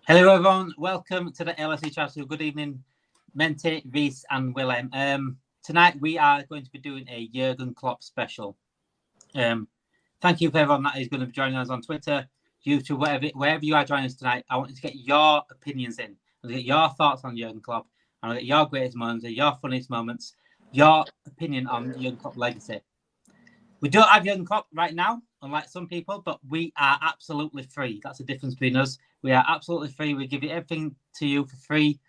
Hello, everyone. Welcome to the LSE Chelsea. Good evening, Mente, Reese, and Willem. Tonight we are going to be doing a Jurgen Klopp special. Thank you for everyone that is going to be joining us on Twitter, YouTube, wherever you are joining us tonight. I want you to get your opinions in, and get your thoughts on Jurgen Klopp, and get your greatest moments, your funniest moments, your opinion on Jurgen Klopp legacy. We don't have Jurgen Klopp right now, unlike some people, but we are absolutely free. That's the difference between us. We are absolutely free. We give you everything to you for free,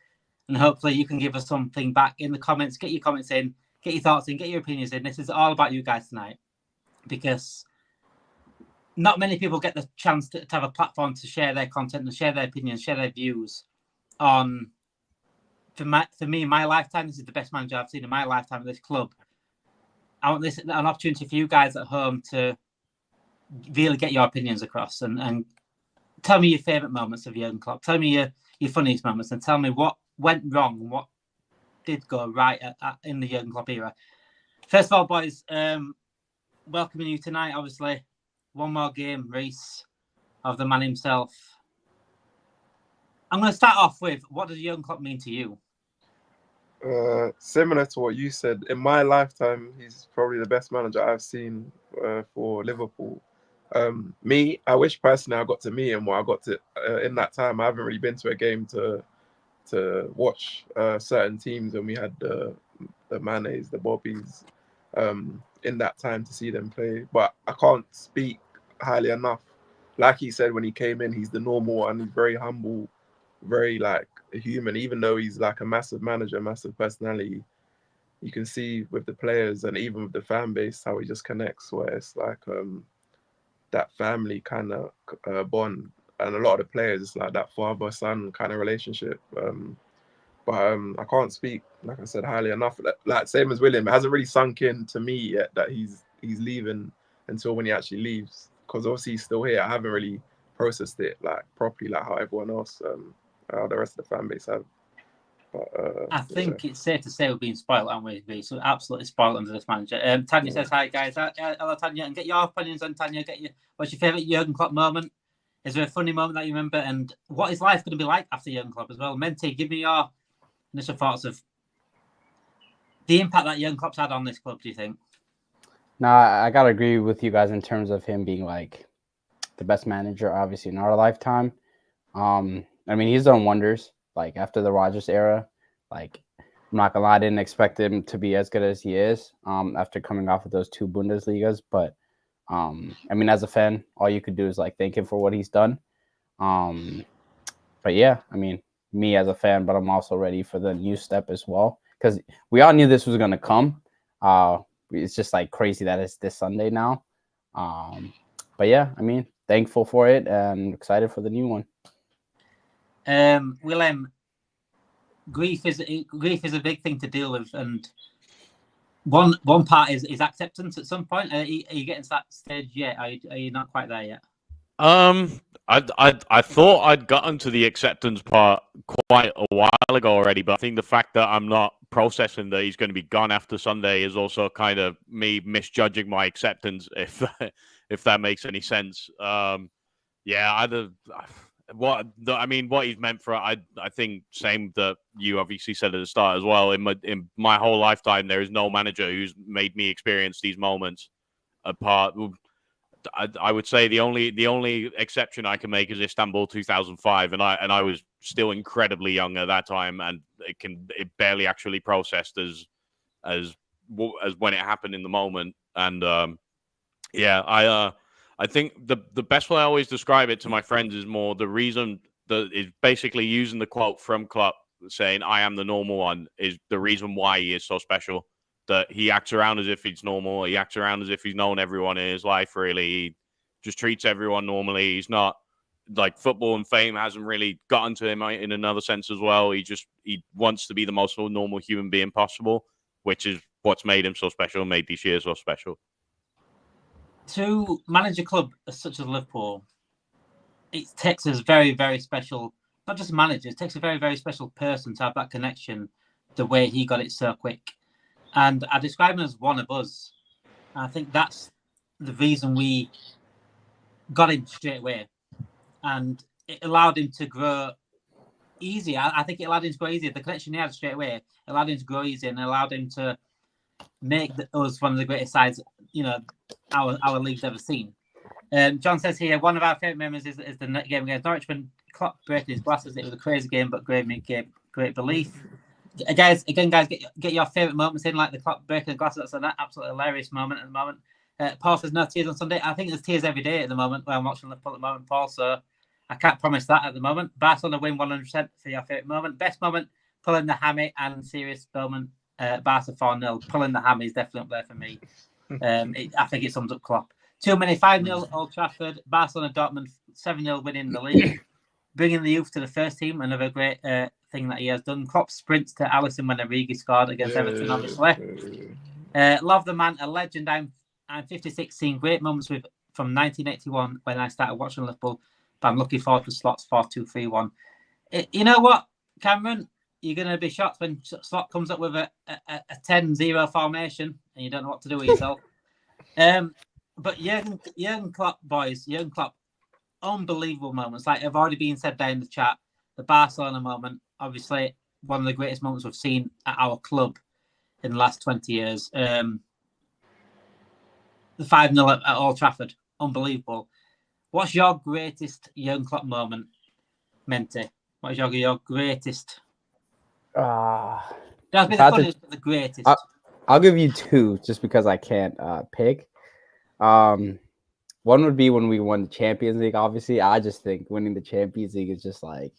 and hopefully you can give us something back in the comments. Get your comments in, get your thoughts in, get your opinions in. This is all about you guys tonight, because not many people get the chance to have a platform to share their content and share their opinions, share their views on. For me, my lifetime, this is the best manager I've seen in my lifetime at this club. I want this an opportunity for you guys at home to really get your opinions across and tell me your favourite moments of Jurgen Klopp. Tell me your funniest moments, and tell me what went wrong and what did go right in the Jurgen Klopp era. First of all, boys, welcoming you tonight. Obviously, one more game, Reese, of the man himself. I'm going to start off with, what does Jurgen Klopp mean to you? Similar to what you said, in my lifetime, he's probably the best manager I've seen for Liverpool. I wish personally I got to meet him, or I got to in that time. I haven't really been to a game to watch certain teams when we had the Manes, the Bobbies, in that time to see them play. But I can't speak highly enough. Like he said when he came in, he's the normal one. He's very humble, very like a human. Even though he's like a massive manager, massive personality, you can see with the players and even with the fan base how he just connects, where it's like that family kind of bond. And a lot of the players, it's like that father-son kind of relationship. But I can't speak, like I said, highly enough. Like same as William, it hasn't really sunk in to me yet that he's leaving until when he actually leaves. Because obviously he's still here. I haven't really processed it like properly, like how everyone else, how the rest of the fan base have. But I think it's safe to say we're being spoiled, aren't we? So absolutely spoiled under this manager. Tanya says hi, guys. Hello, Tanya, and get your opinions on Tanya. What's your favourite Jurgen Klopp moment? Is there a funny moment that you remember? And what is life going to be like after Jurgen Klopp as well? Menti, give me your initial thoughts of the impact that Jurgen Klopp's had on this club. Do you think? No, I gotta agree with you guys in terms of him being like the best manager, obviously in our lifetime. I mean, he's done wonders. Like after the Rodgers era, like I'm not gonna lie, I didn't expect him to be as good as he is. After coming off of those 2 Bundesligas, but I mean, as a fan, all you could do is like thank him for what he's done. But yeah, I mean, me as a fan, but I'm also ready for the new step as well, because we all knew this was gonna come. It's just like crazy that it's this Sunday now. But yeah, I mean, thankful for it and excited for the new one. Willem, grief is a big thing to deal with, and one part is acceptance. At some point, are you getting to that stage yet? Are you not quite there yet? I thought I'd gotten to the acceptance part quite a while ago already, but I think the fact that I'm not processing that he's going to be gone after Sunday is also kind of me misjudging my acceptance, if that makes any sense. What he's meant for, I think same that you obviously said at the start as well. In my whole lifetime, there is no manager who's made me experience these moments. Apart, I would say the only exception I can make is Istanbul 2005, and I was still incredibly young at that time, and it barely actually processed as when it happened in the moment. And I think the best way I always describe it to my friends is more the reason that is basically using the quote from Klopp saying "I am the normal one" is the reason why he is so special. That he acts around as if he's normal. He acts around as if he's known everyone in his life, really. He just treats everyone normally. He's not like football and fame hasn't really gotten to him in another sense as well. He wants to be the most normal human being possible, which is what's made him so special, made this year so special. To manage a club such as Liverpool, it takes a very, very special, not just a manager, it takes a very, very special person to have that connection the way he got it so quick. And I describe him as one of us. And I think that's the reason we got him straight away. And it allowed him to grow easy. I think it allowed him to go easy. The connection he had straight away allowed him to go easy and allowed him to make us one of the greatest sides, our league's ever seen. John says here, one of our favourite memories is the game against Norwich when Klopp breaking his glasses. It was a crazy game, but gave great belief. Guys, get your favourite moments in, like the Klopp breaking the glasses. That's an absolutely hilarious moment at the moment. Paul says no tears on Sunday. I think there's tears every day at the moment. Well, I'm watching Liverpool at the moment, Paul, so I can't promise that at the moment. Barcelona win 100% for your favourite moment. Best moment, pulling the hammy and serious moment, Barca 4-0. Pulling the hammy is definitely up there for me. I think it sums up Klopp. Too many 5-0 Old Trafford. Barcelona Dortmund 7-0 winning the league. Bringing the youth to the first team, another great thing that he has done. Klopp sprints to Alisson when Origi scored against Everton, obviously. Love the man, a legend. I'm 56, seeing great moments from 1981 when I started watching Liverpool. But I'm looking forward to Slot's 4-2-3-1. You know what, Cameron? You're going to be shocked when Slot comes up with a 10-0 formation and you don't know what to do with yourself. But Jurgen Klopp, boys, Jurgen Klopp, unbelievable moments. Like have already been said there in the chat, the Barcelona moment, obviously one of the greatest moments we've seen at our club in the last 20 years. The 5-0 at Old Trafford, unbelievable. What's your greatest Jurgen Klopp moment, Menti? What is your greatest? That's been the greatest. I'll give you two just because I can't pick. One would be when we won the Champions League. Obviously, I just think winning the Champions League is just like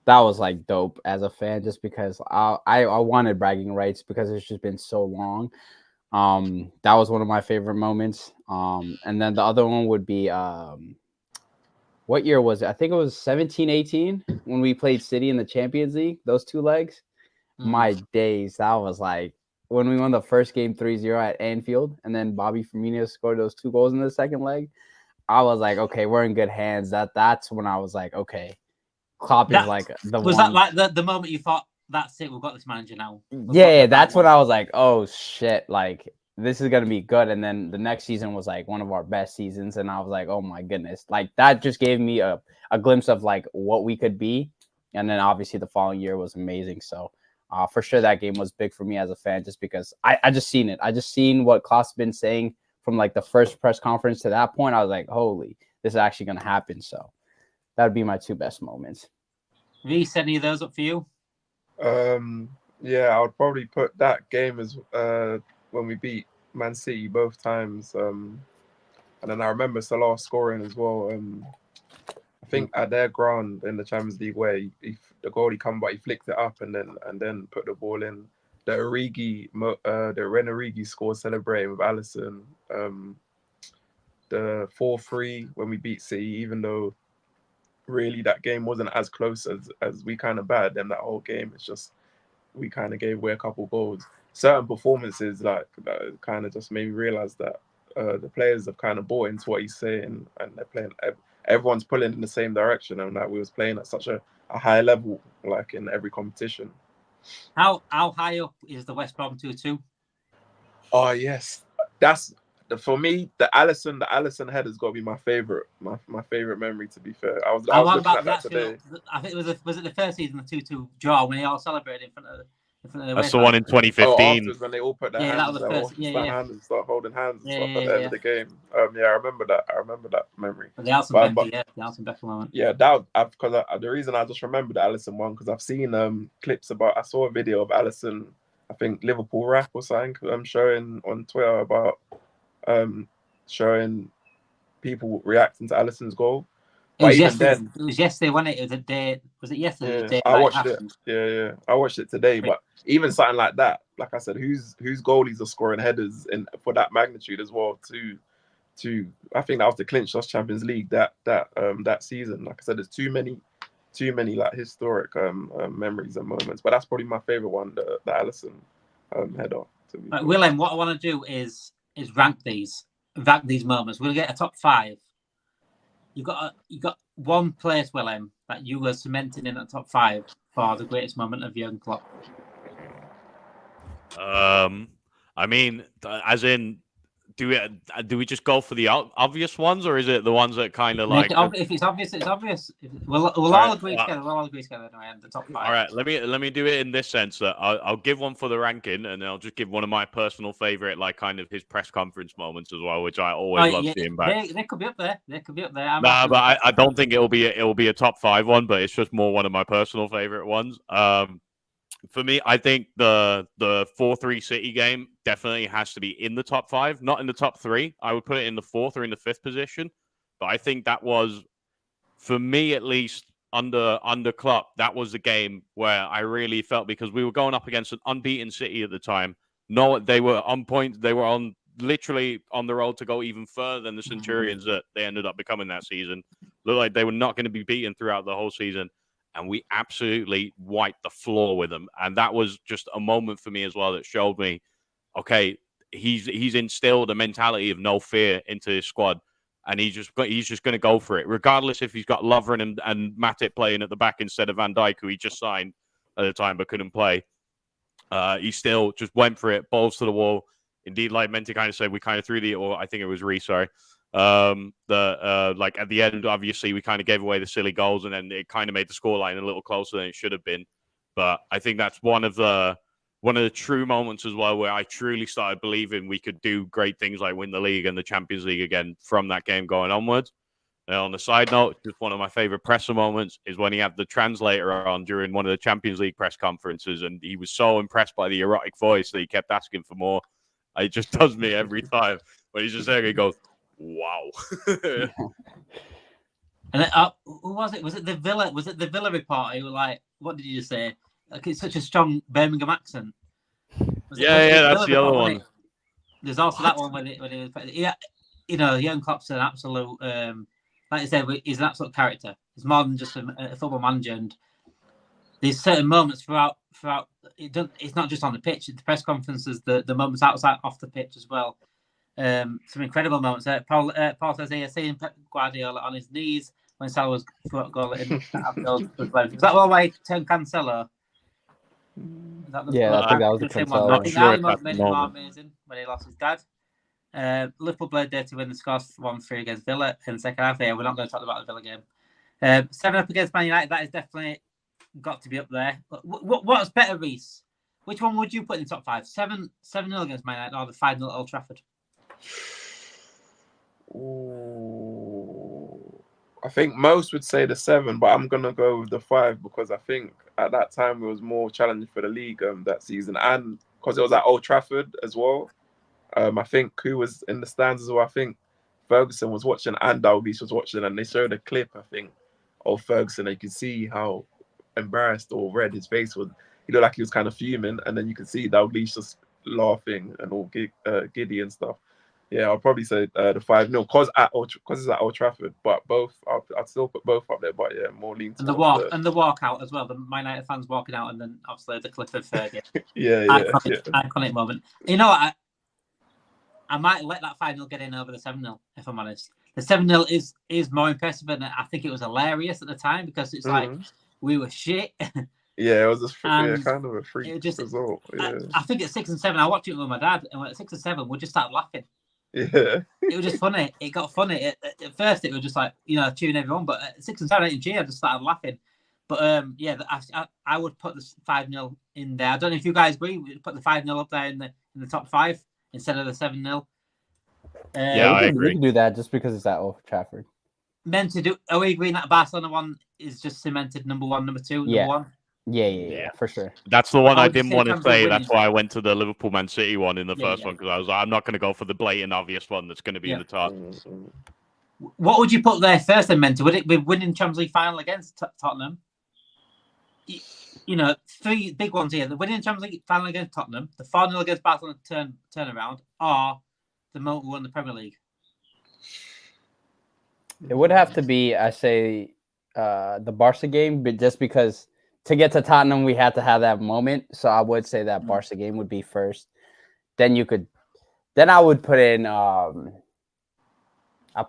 that was like dope as a fan. Just because I wanted bragging rights because it's just been so long. That was one of my favorite moments. And then the other one would be what year was it? I think it was 17-18 when we played City in the Champions League. Those two legs, my days. That was like when we won the first game 3-0 at Anfield, and then Bobby Firmino scored those 2 goals in the second leg. I was like, okay, we're in good hands. That's when I was like, okay, Klopp is like the was one. that like the moment you thought that's it? We've got this manager now. Yeah, that's when I was like, oh shit, like this is gonna be good. And then the next season was like one of our best seasons, and I was like, oh my goodness, like that just gave me a glimpse of like what we could be. And then obviously the following year was amazing. So for sure that game was big for me as a fan, just because I just seen it. I just seen what Klopp's been saying from like the first press conference to that point. I was like, holy, this is actually gonna happen. So that would be my 2 best moments. Reese, any of those up for you? Yeah, I would probably put that game as when we beat Man City both times. And then I remember Salah scoring as well. I think at their ground in the Champions League where the goalie come but he flicked it up and then put the ball in. The Origi score celebrating with Alisson. The 4-3 when we beat City, even though really that game wasn't as close as we kind of battered them that whole game. It's just we kind of gave away a couple goals. Certain performances like that kind of just made me realize that the players have kind of bought into what he's saying and they're playing. Everyone's pulling in the same direction, and that we was playing at such a high level, like in every competition. How high up is the West Brom 2-2? Oh yes, that's for me. The Alisson header's got to be my favorite. My favorite memory. To be fair, I was looking at that today. I think it was it the first season, the 2-2 draw when they all celebrated in front of the That's the one in 2015. Afterwards when they all put their hands, that was the first. Hands and start holding hands and stuff at the end of the game. Yeah, I remember that memory. The Alisson Becker moment. Yeah, because the reason I just remembered the Alisson one because I've seen clips about. I saw a video of Alisson, I think Liverpool rap or something. I'm showing on Twitter about showing people reacting to Alisson's goal. It was yesterday, wasn't it? It was a day. Was it yesterday? Yeah, I watched it. Yeah. I watched it today. But even something like that, like I said, whose goalies are scoring headers for that magnitude as well? To I think that was to clinch us Champions League that season. Like I said, there's too many like historic memories and moments. But that's probably my favorite one, the Alisson header. Willem, what I want to do is rank these moments. We'll get a top 5. You got one place, Willem, that you were cementing in the top 5 for the greatest moment of Jurgen Klopp. I mean, as in do we just go for the obvious ones, or is it the ones that kind of like? If it's obvious, it's obvious. We'll all agree together. We'll all agree together anyway. The top 5. All right, let me do it in this sense that I'll give one for the ranking, and then I'll just give one of my personal favorite, like kind of his press conference moments as well, which I always love seeing back. They could be up there. They could be up there. Nah, but I don't think it'll be a top 5 one, but it's just more one of my personal favorite ones. For me, I think the 4-3 City game definitely has to be in the top 5, not in the top 3. I would put it in the 4th or in the 5th position. But I think that was, for me at least, under Klopp, that was the game where I really felt, because we were going up against an unbeaten City at the time. No, they were on point. They were literally on the road to go even further than the Centurions that they ended up becoming that season. Looked like they were not going to be beaten throughout the whole season. And we absolutely wiped the floor with them. And that was just a moment for me as well that showed me, okay, he's instilled a mentality of no fear into his squad. And he's just going to go for it, regardless if he's got Lovren and Matip playing at the back instead of Van Dijk, who he just signed at the time but couldn't play. He still just went for it, balls to the wall. Indeed, like Menti kind of said, we kind of threw or I think it was Reece, sorry. Like at the end, obviously, we kind of gave away the silly goals, and then it kind of made the scoreline a little closer than it should have been. But I think that's one of the true moments as well, where I truly started believing we could do great things like win the league and the Champions League again from that game going onwards. And on the side note, just one of my favorite presser moments is when he had the translator on during one of the Champions League press conferences, and he was so impressed by the erotic voice that he kept asking for more. It just does me every time when he's just there. He goes, "Wow." And who was it? Was it the Villa? Was it the Villa reporter who, like, what did you say? Like, it's such a strong Birmingham accent. That's the other one. There's also that one when it was, yeah, you know, Jurgen Klopp's an absolute, like I said, he's an absolute character. He's more than just a football manager, and there's certain moments throughout. It's not just on the pitch; the press conferences, the moments outside off the pitch as well. Some incredible moments. Paul says here, seeing Pep Guardiola on his knees when Salah was goal in Anfield. Was that one why he turned Cancelo? I think that was the Cancelo. I think that moment made him more amazing when he lost his dad. Liverpool played there to win the scores 1-3 against Villa in the second half. Here, we're not going to talk about the Villa game. 7-up against Man United. That is definitely got to be up there. What's better, Reece? Which one would you put in the top 5? 7-0 against Man United or the 5-0 at Old Trafford? Ooh. I think most would say the 7, but I'm gonna go with the 5 because I think at that time it was more challenging for the league that season, and because it was at Old Trafford as well. I think who was in the stands as well. I think Ferguson was watching and Dalglish was watching, and they showed a clip, I think, of Ferguson. And you could see how embarrassed or red his face was. He looked like he was kind of fuming, and then you could see Dalglish just laughing and all giddy and stuff. Yeah, I'll probably say the 5-0 because it's at Old Trafford. But both, I'd still put both up there. But yeah, more lean. And the walkout as well. The Man United fans walking out, and then obviously the clip of Fergie. Iconic moment. You know what? I might let that 5-0 get in over the 7-0, if I'm honest. The 7-0 is more impressive, and I think it was hilarious at the time because it's like we were shit. Yeah, it was just kind of a freak result. Yeah. I think at 6 and 7, I watched it with my dad, and at 6 and 7, we just started laughing. Yeah, it was just funny. It got funny. At first, it was just like, you know, cheering everyone, but at 6 and 7, 8 and G, I just started laughing. But I would put the 5-0 in there. I don't know if you guys agree. We'd put the 5-0 up there in the top 5 instead of the 7-0. I agree. We can do that just because it's at Old Trafford. Are we agreeing that Barcelona one is just cemented number 1, number 2, number 1? Yeah, for sure. That's the one I didn't want to say. That's why I went to the Liverpool Man City one in the first one, because I was like, I'm not going to go for the blatant obvious one that's going to be in the top. What would you put there first then, Mentor? Would it be winning Champions League final against Tottenham? You know, 3 big ones here. The winning Champions League final against Tottenham, the 4-0 against Barcelona turnaround, or the moment we won the Premier League? It would have to be, I say, the Barca game, but just because to get to Tottenham, we had to have that moment. So I would say that Barca game would be first. Then I would put in, I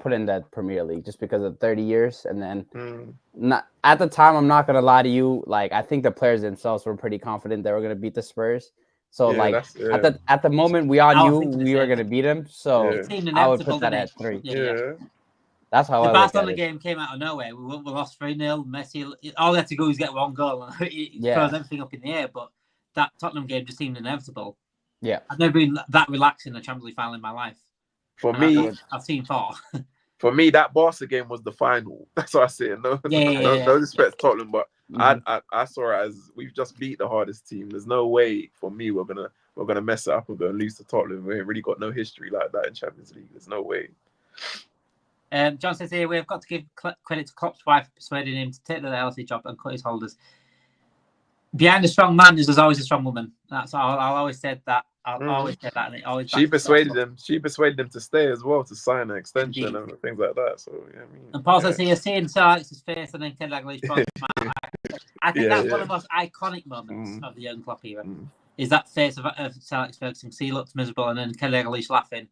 put in that Premier League just because of 30 years. And then not at the time, I'm not going to lie to you. Like, I think the players themselves were pretty confident they were going to beat the Spurs. So Yeah, like that's at the moment, we all I was knew thinking the we were same. gonna beat him. So Yeah. It seemed I would inevitable, put that didn't at it? 3. Yeah. That's how The I look at Barcelona it. game came out of nowhere. We lost 3-0. Messi, all they had to go was get one goal. It throws everything up in the air. But that Tottenham game just seemed inevitable. Yeah. I've never been that relaxed in a Champions League final in my life. For And me, I've seen 4. for me, that Barca game was the final. That's what I say. No disrespect to Tottenham, but I saw it as we've just beat the hardest team. There's no way for me we're gonna mess it up and go and lose to Tottenham. We ain't really got no history like that in Champions League. There's no way. John says here we've got to give credit to Klopp's wife for persuading him to take the LSE job and cut his holders. Behind a strong man, there's always a strong woman. That's all. I'll always say that. I'll always say that, and it always. She persuaded him. She persuaded him to stay as well, to sign an extension. Indeed. And things like that. So yeah, I mean, and Paul says here, seeing Sir Alex's face and then Ken Dalglish's smile. I think that's one of the most iconic moments of the Jurgen Klopp era. Is that face of Sir Alex Ferguson? Because he looked miserable, and then Ken Dalglish laughing.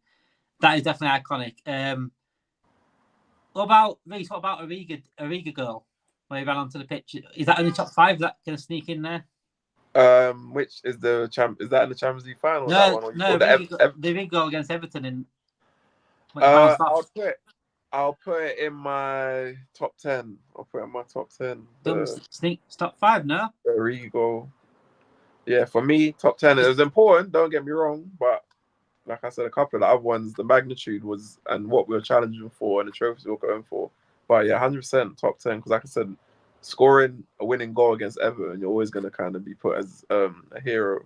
That is definitely iconic. What about Reece? What about Ariga girl? Where he ran onto the pitch. Is that in the top 5? Is that going to sneak in there? Which is the champ? Is that in the Champions League final? No, the big goal against Everton in. I'll put it in my top 10. I'll put it in my top 10. Sneak top 5, no? The Rigo. Yeah, for me, top 10. It was important. Don't get me wrong, but like I said, a couple of the other ones, the magnitude was and what we were challenging for and the trophies we were going for. But yeah, 100% top 10. Because like I said, scoring a winning goal against Everton, you're always going to kind of be put as a hero.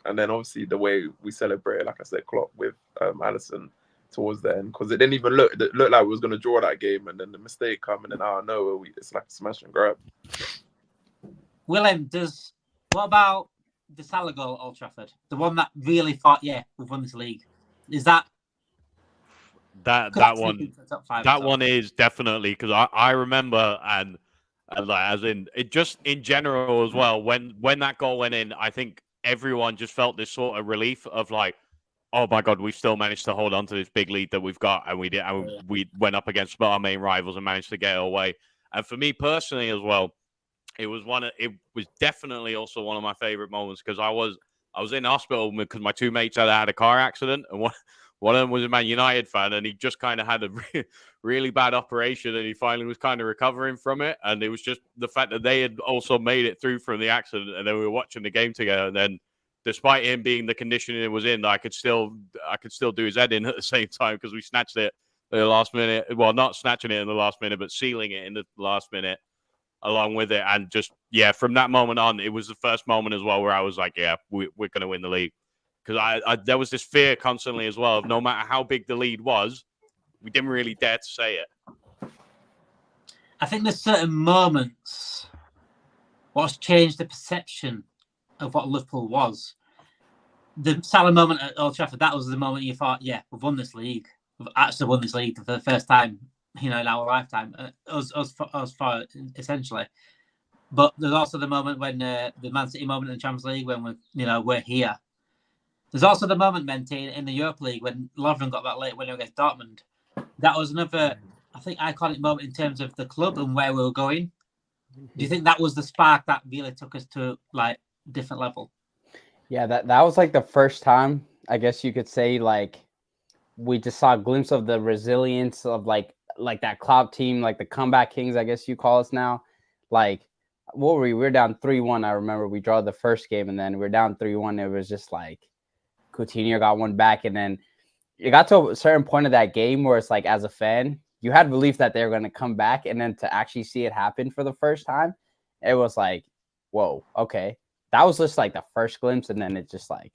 And then obviously the way we celebrated, like I said, Klopp with Alisson towards the end, because it didn't even look like we was going to draw that game, and then the mistake come, and then it's like a smash and grab. Willem, what about the Salah goal at Old Trafford? The one that really thought, we've won this league. Is that that one? That one is definitely, because I remember and like, as in it just in general as well. When that goal went in, I think everyone just felt this sort of relief of like, oh my God, we still managed to hold on to this big lead that we've got, and we went up against our main rivals and managed to get it away. And for me personally as well, it was definitely also one of my favorite moments, because I was in hospital because my 2 mates had a car accident, and one of them was a Man United fan, and he just kind of had a really bad operation, and he finally was kind of recovering from it. And it was just the fact that they had also made it through from the accident, and then we were watching the game together. And then, despite him being the condition it was in, I could still do his head in at the same time, because we snatched it at the last minute. Well, not snatching it in the last minute, but sealing it in the last minute along with it. And just, from that moment on, it was the first moment as well where I was like, we're going to win the league. Because there was this fear constantly as well of no matter how big the lead was, we didn't really dare to say it. I think there's certain moments what's changed the perception of what Liverpool was. The Salah moment at Old Trafford, that was the moment you thought, we've won this league. We've actually won this league for the first time, in our lifetime. Us far, essentially. But there's also the moment when the Man City moment in the Champions League, when we're here. There's also the moment, Menti, in the Europa League when Lovren got that late winner against Dortmund. That was another, I think, iconic moment in terms of the club and where we were going. Do you think that was the spark that really took us to like different level? Yeah, that was like the first time, I guess you could say, like we just saw a glimpse of the resilience of like that Klopp team, like the comeback kings, I guess you call us now. Like, what were we? We were down 3-1. I remember we draw the first game, and then we're down 3-1. It was just like Coutinho got one back, and then it got to a certain point of that game where it's like, as a fan, you had belief that they were going to come back, and then to actually see it happen for the first time, it was like, whoa, okay. That was just like the first glimpse, and then it just like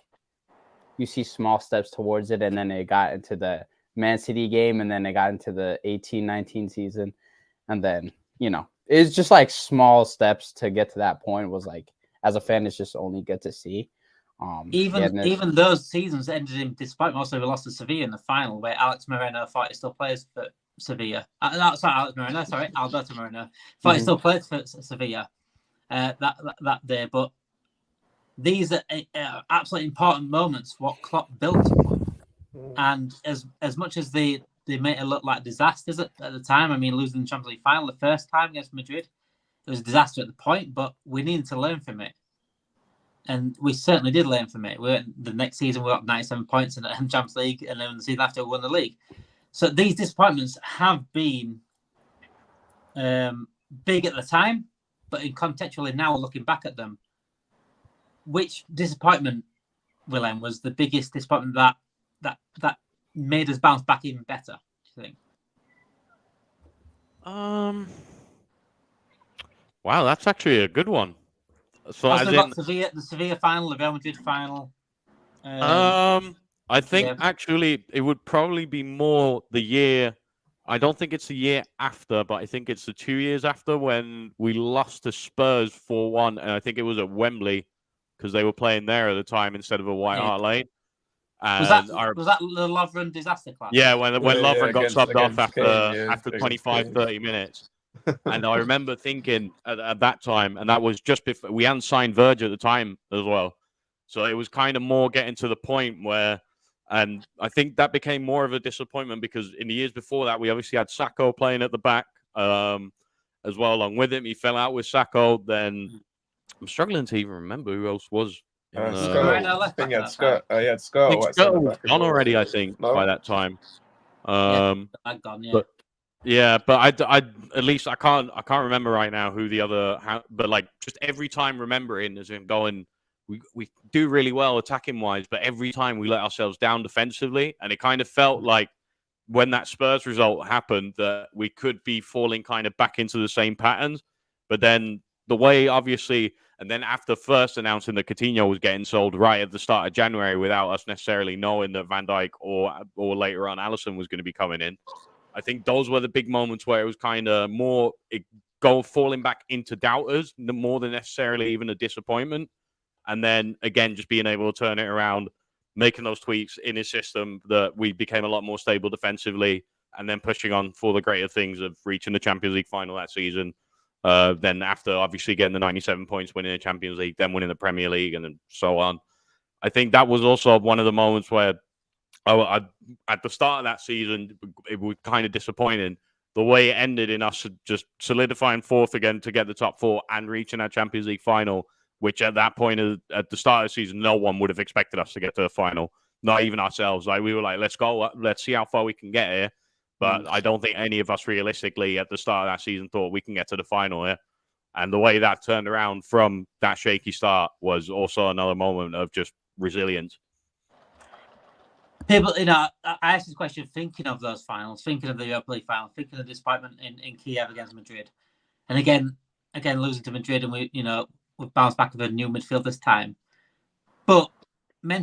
you see small steps towards it, and then it got into the Man City game, and then it got into the 18-19 season, and then it's just like small steps to get to that point. Was like, as a fan, it's just only good to see. Even those seasons ended in despite mostly we lost to Sevilla in the final, where Alex Moreno thought he still plays for Sevilla. Alberto Moreno thought he still plays for Sevilla that day. But these are absolutely important moments. What Klopp built upon, and as much as they made it look like disasters at the time. I mean, losing the Champions League final the first time against Madrid, it was a disaster at the point. But we needed to learn from it. And we certainly did learn from it. The next season we got 97 points in the Champions League, and then the season after we won the league. So these disappointments have been big at the time, but contextually now looking back at them, which disappointment, Willem, was the biggest disappointment that made us bounce back even better? Do you think? Wow, that's actually a good one. So Also, the Sevilla final, the Real Madrid final. I think actually it would probably be more the year. I don't think it's the year after, but I think it's the 2 years after when we lost to Spurs 4-1, and I think it was at Wembley because they were playing there at the time instead of a White Hart Lane. Was that the Lovren disaster class? Yeah, when Lovren got subbed off after Kane, 25, 30 minutes. And I remember thinking at that time, and that was just before we hadn't signed Virgil at the time as well. So it was kind of more getting to the point where, and I think that became more of a disappointment because in the years before that, we obviously had Sacco playing at the back as well. Along with him, he fell out with Sacco. Then I'm struggling to even remember who else was. I think he had Scott. I think Scott was gone already, I think, by that time. I'd gone, yeah. But I at least I can't remember right now who the other. But like just every time remembering as in going, we do really well attacking wise, but every time we let ourselves down defensively, and it kind of felt like when that Spurs result happened that we could be falling kind of back into the same patterns. But then the way obviously, and then after first announcing that Coutinho was getting sold right at the start of January without us necessarily knowing that Van Dijk or later on Alisson was going to be coming in. I think those were the big moments where it was kind of more falling back into doubters, more than necessarily even a disappointment. And then again, just being able to turn it around, making those tweaks in his system that we became a lot more stable defensively, and then pushing on for the greater things of reaching the Champions League final that season. Then after obviously getting the 97 points, winning the Champions League, then winning the Premier League, and then so on. I think that was also one of the moments where at the start of that season, it was kind of disappointing. The way it ended in us just solidifying fourth again to get the top four and reaching that Champions League final, which at that point, at the start of the season, no one would have expected us to get to the final. Not even ourselves. Like we were like, let's go, let's see how far we can get here. But I don't think any of us realistically at the start of that season thought we can get to the final here. And the way that turned around from that shaky start was also another moment of just resilience. People, I asked this question thinking of those finals, thinking of the Europa League final, thinking of the disappointment in Kiev against Madrid. And again, losing to Madrid, and we've bounced back with a new midfield this time. But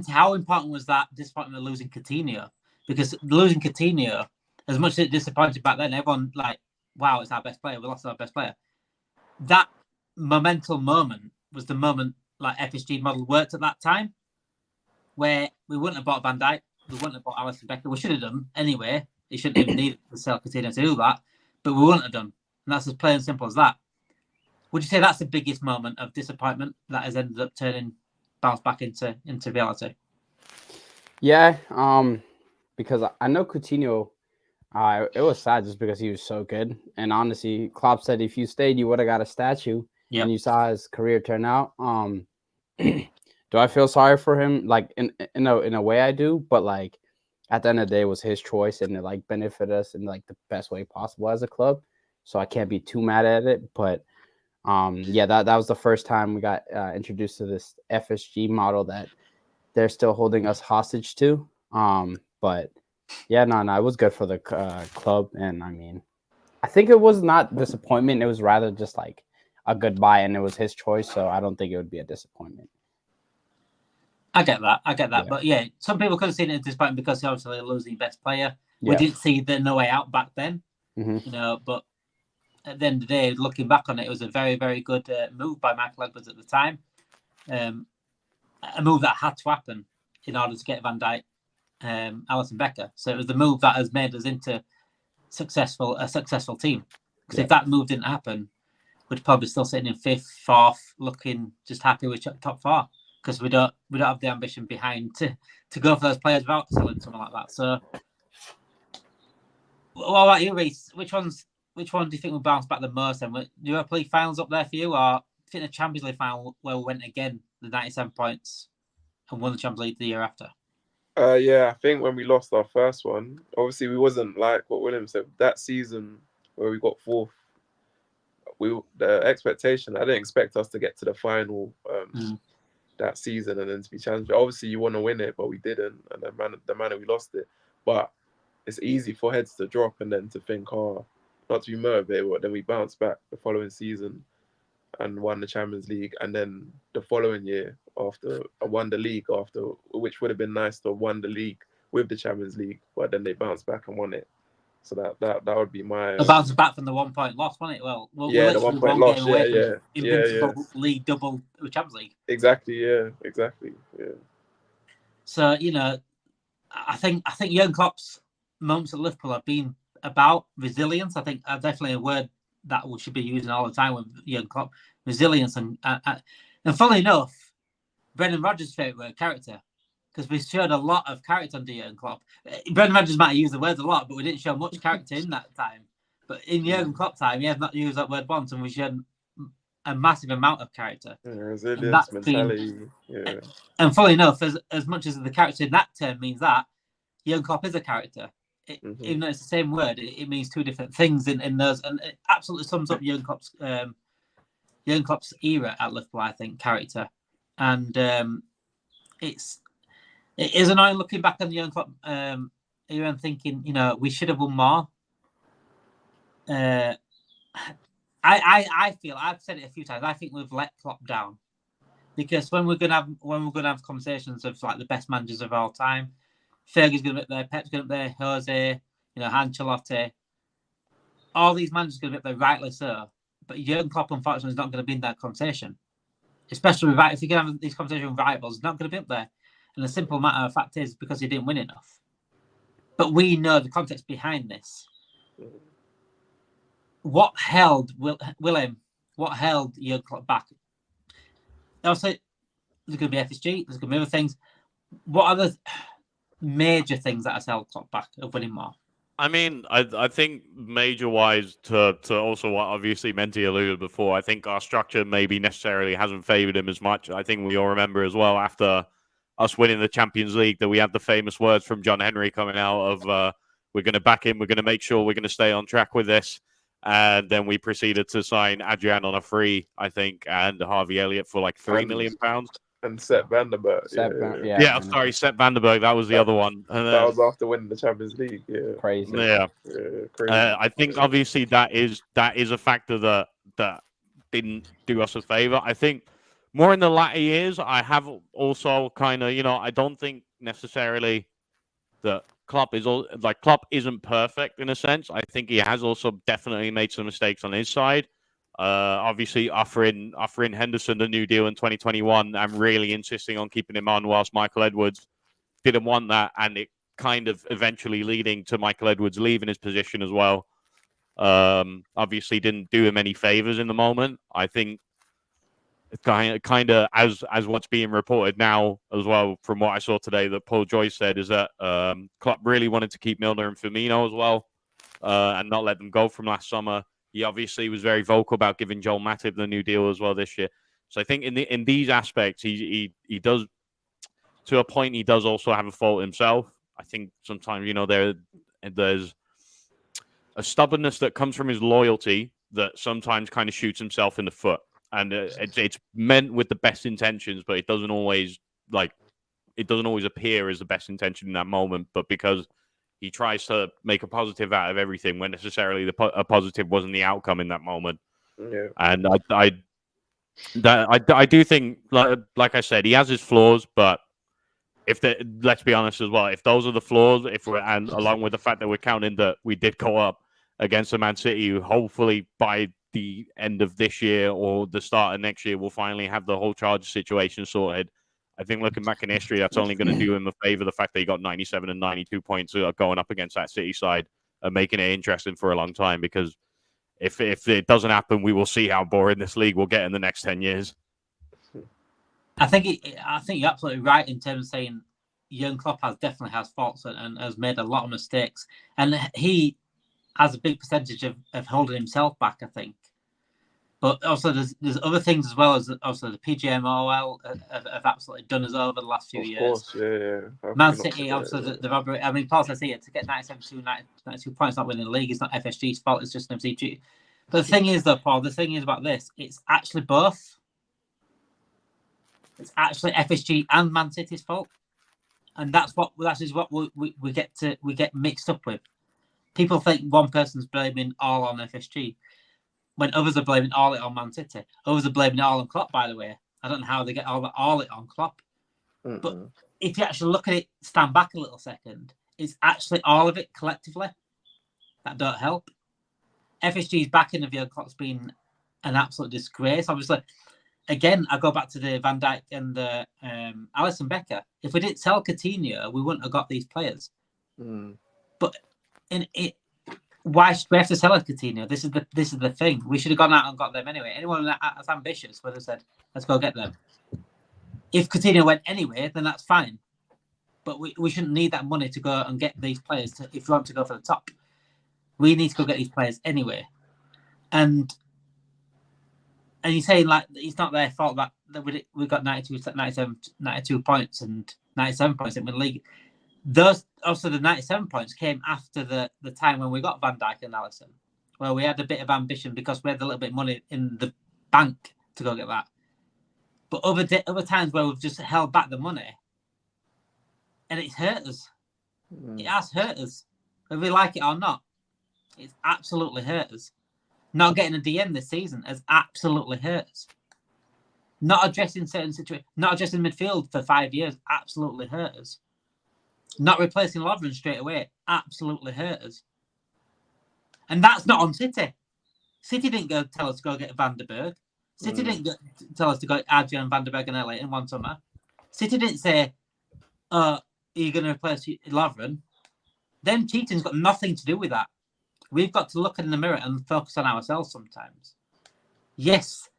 how important was that disappointment of losing Coutinho? Because losing Coutinho, as much as it disappointed back then, everyone like, wow, it's our best player. We lost our best player. That momental moment was the moment like FSG model worked at that time, where we wouldn't have bought Van Dijk, we wouldn't have bought Alisson Becker. We should have done anyway. He shouldn't have needed to sell Coutinho to do that, but we wouldn't have done. And that's as plain and simple as that. Would you say that's the biggest moment of disappointment that has ended up bounce back into reality? Yeah, because I know Coutinho. It was sad just because he was so good. And honestly, Klopp said if you stayed, you would have got a statue. Yep. And you saw his career turn out. Do I feel sorry for him? Like in a way I do, but like at the end of the day, it was his choice and it like benefited us in like the best way possible as a club. So I can't be too mad at it. But that was the first time we got introduced to this FSG model that they're still holding us hostage to. But yeah, no, it was good for the club. And I mean, I think it was not disappointment. It was rather just like a goodbye, and it was his choice. So I don't think it would be a disappointment. I get that. Yeah. But yeah, some people could have seen it as disappointment because he obviously losing best player. Yeah. We didn't see the no way out back then, but at the end of the day, looking back on it, it was a very, very good move by Michael Edwards at the time. A move that had to happen in order to get Van Dijk, Alisson Becker. So it was the move that has made us into a successful team. Because if that move didn't happen, we'd probably still sitting in fifth, fourth, looking just happy with top four. Because we don't have the ambition behind to go for those players without selling someone like that. So, what about you, Reece? Which one do you think will bounce back the most? And Europa League finals up there for you, or think the Champions League final where we went again, the 97 points, and won the Champions League the year after. Yeah, I think when we lost our first one, obviously we wasn't like what William said. That season where we got fourth, the expectation, I didn't expect us to get to the final that season and then to be challenged. Obviously, you want to win it, but we didn't, and the manner we lost it. But it's easy for heads to drop and then to think, not to be motivated, but then we bounced back the following season and won the Champions League, and then the following year after I won the league after, which would have been nice to have won the league with the Champions League, but then they bounced back and won it. So that would be my. Bounced back from the 1 point loss, wasn't it? Well, yeah, the 1 point loss. Yeah. League double Champions League. Exactly. Yeah. So I think Jurgen Klopp's moments at Liverpool have been about resilience. I think definitely a word that we should be using all the time with Jurgen Klopp. Resilience and funnily enough, Brendan Rodgers' favourite word, character, because we showed a lot of character under Jurgen Klopp. Brendan Rodgers might have used the words a lot, but we didn't show much character in that time. But in Jurgen Klopp time, he has not used that word once, and we showed a massive amount of character. Resilience, mentality. And funnily enough, as much as the character in that term means that, Jurgen Klopp is a character. Even though it's the same word, it means two different things in those, and it absolutely sums up Jurgen Klopp's era at Liverpool. I think character, and it is annoying looking back on the Jurgen Klopp era and thinking, we should have won more. I feel, I've said it a few times, I think we've let Klopp down, because when we're gonna have conversations of like the best managers of all time. Fergie's going to be up there, Pep's going to be up there, Jose, Ancelotti. All these managers are going to be up there, rightly so. But Jurgen Klopp, unfortunately, is not going to be in that conversation. Especially if you can have these conversations with rivals, he's not going to be up there. And the simple matter of fact is because he didn't win enough. But we know the context behind this. What held Willem? What held Jurgen Klopp back? Also, there's going to be FSG, there's going to be other things. What are the major things that has held Klopp back of winning more? I mean, I think major-wise, to also what obviously Menti alluded before, I think our structure maybe necessarily hasn't favoured him as much. I think we all remember as well, after us winning the Champions League, that we had the famous words from John Henry coming out of, we're going to back him, we're going to make sure we're going to stay on track with this. And then we proceeded to sign Adrian on a free, I think, and Harvey Elliott for like £3 million. And Sepp Vandenberg. Sepp Vandenberg. That was the other one. And that was after winning the Champions League. Yeah, crazy. Yeah, crazy. I think obviously that is a factor that didn't do us a favor. I think more in the latter years, I have also kind of, I don't think necessarily that Klopp isn't perfect in a sense. I think he has also definitely made some mistakes on his side. Obviously offering Henderson the new deal in 2021 and really insisting on keeping him on whilst Michael Edwards didn't want that, and it kind of eventually leading to Michael Edwards leaving his position as well. Obviously didn't do him any favors in the moment. I think kind of as what's being reported now as well from what I saw today that Paul Joyce said is that Klopp really wanted to keep Milner and Firmino as well and not let them go from last summer. He obviously was very vocal about giving Joel Matip the new deal as well this year. So I think in these aspects, he does, to a point, he does also have a fault himself. I think sometimes, there's a stubbornness that comes from his loyalty that sometimes kind of shoots himself in the foot. And it's meant with the best intentions, but it doesn't always appear as the best intention in that moment. But because he tries to make a positive out of everything when necessarily a positive wasn't the outcome in that moment. Yeah. And I do think, like I said, he has his flaws, but let's be honest as well, if those are the flaws, and along with the fact that we're counting that we did go up against the Man City, who hopefully by the end of this year or the start of next year, we'll finally have the whole charge situation sorted. I think looking back in history, that's only going to do him a favour, the fact that he got 97 and 92 points going up against that City side and making it interesting for a long time, because if it doesn't happen, we will see how boring this league will get in the next 10 years. I think you're absolutely right in terms of saying Jurgen Klopp definitely has faults and has made a lot of mistakes. And he has a big percentage of holding himself back, I think. But also, there's other things as well as also the PGMOL have absolutely done us over the last few years. Of course, yeah. Man City, also the robbery. I mean, Paul says here to get 92 points, not winning the league, is not FSG's fault. It's just an MCG. But the thing is, though, Paul, the thing is about this, it's actually both. It's actually FSG and Man City's fault, and that is what we get mixed up with. People think one person's blaming all on FSG, when others are blaming all it on Man City. Others are blaming it all on Klopp, by the way. I don't know how they get all it on Klopp. Mm-mm. But if you actually look at it, stand back a little second, it's actually all of it collectively that don't help. FSG's backing of Jurgen Klopp's been an absolute disgrace. Obviously, again, I go back to the Van Dijk and the Alisson Becker. If we didn't sell Coutinho, we wouldn't have got these players. But why should we have to sell a Coutinho? This is the thing. We should have gone out and got them anyway. Anyone that's ambitious would have said, let's go get them. If Coutinho went anyway, then that's fine. But we shouldn't need that money to go and get these players if we want to go for the top. We need to go get these players anyway. And you're saying like it's not their fault that we got 92 points and 97 points in the league. Those also the 97 points came after the time when we got Van Dijk and Alisson, where we had a bit of ambition because we had a little bit of money in the bank to go get that. But other times where we've just held back the money, and it's hurt us. It has hurt us, whether we like it or not. It's absolutely hurt us. Not getting a DM this season has absolutely hurt us. Not addressing certain situations, not addressing midfield for 5 years, absolutely hurt us. Not replacing Lovren straight away, absolutely hurt us. And that's not on City. City didn't go tell us to go get Van der Berg. City didn't tell us to go Adrian Van der Berg and LA in one summer. City didn't say, are you going to replace Lovren? Them cheating's got nothing to do with that. We've got to look in the mirror and focus on ourselves sometimes. Yes,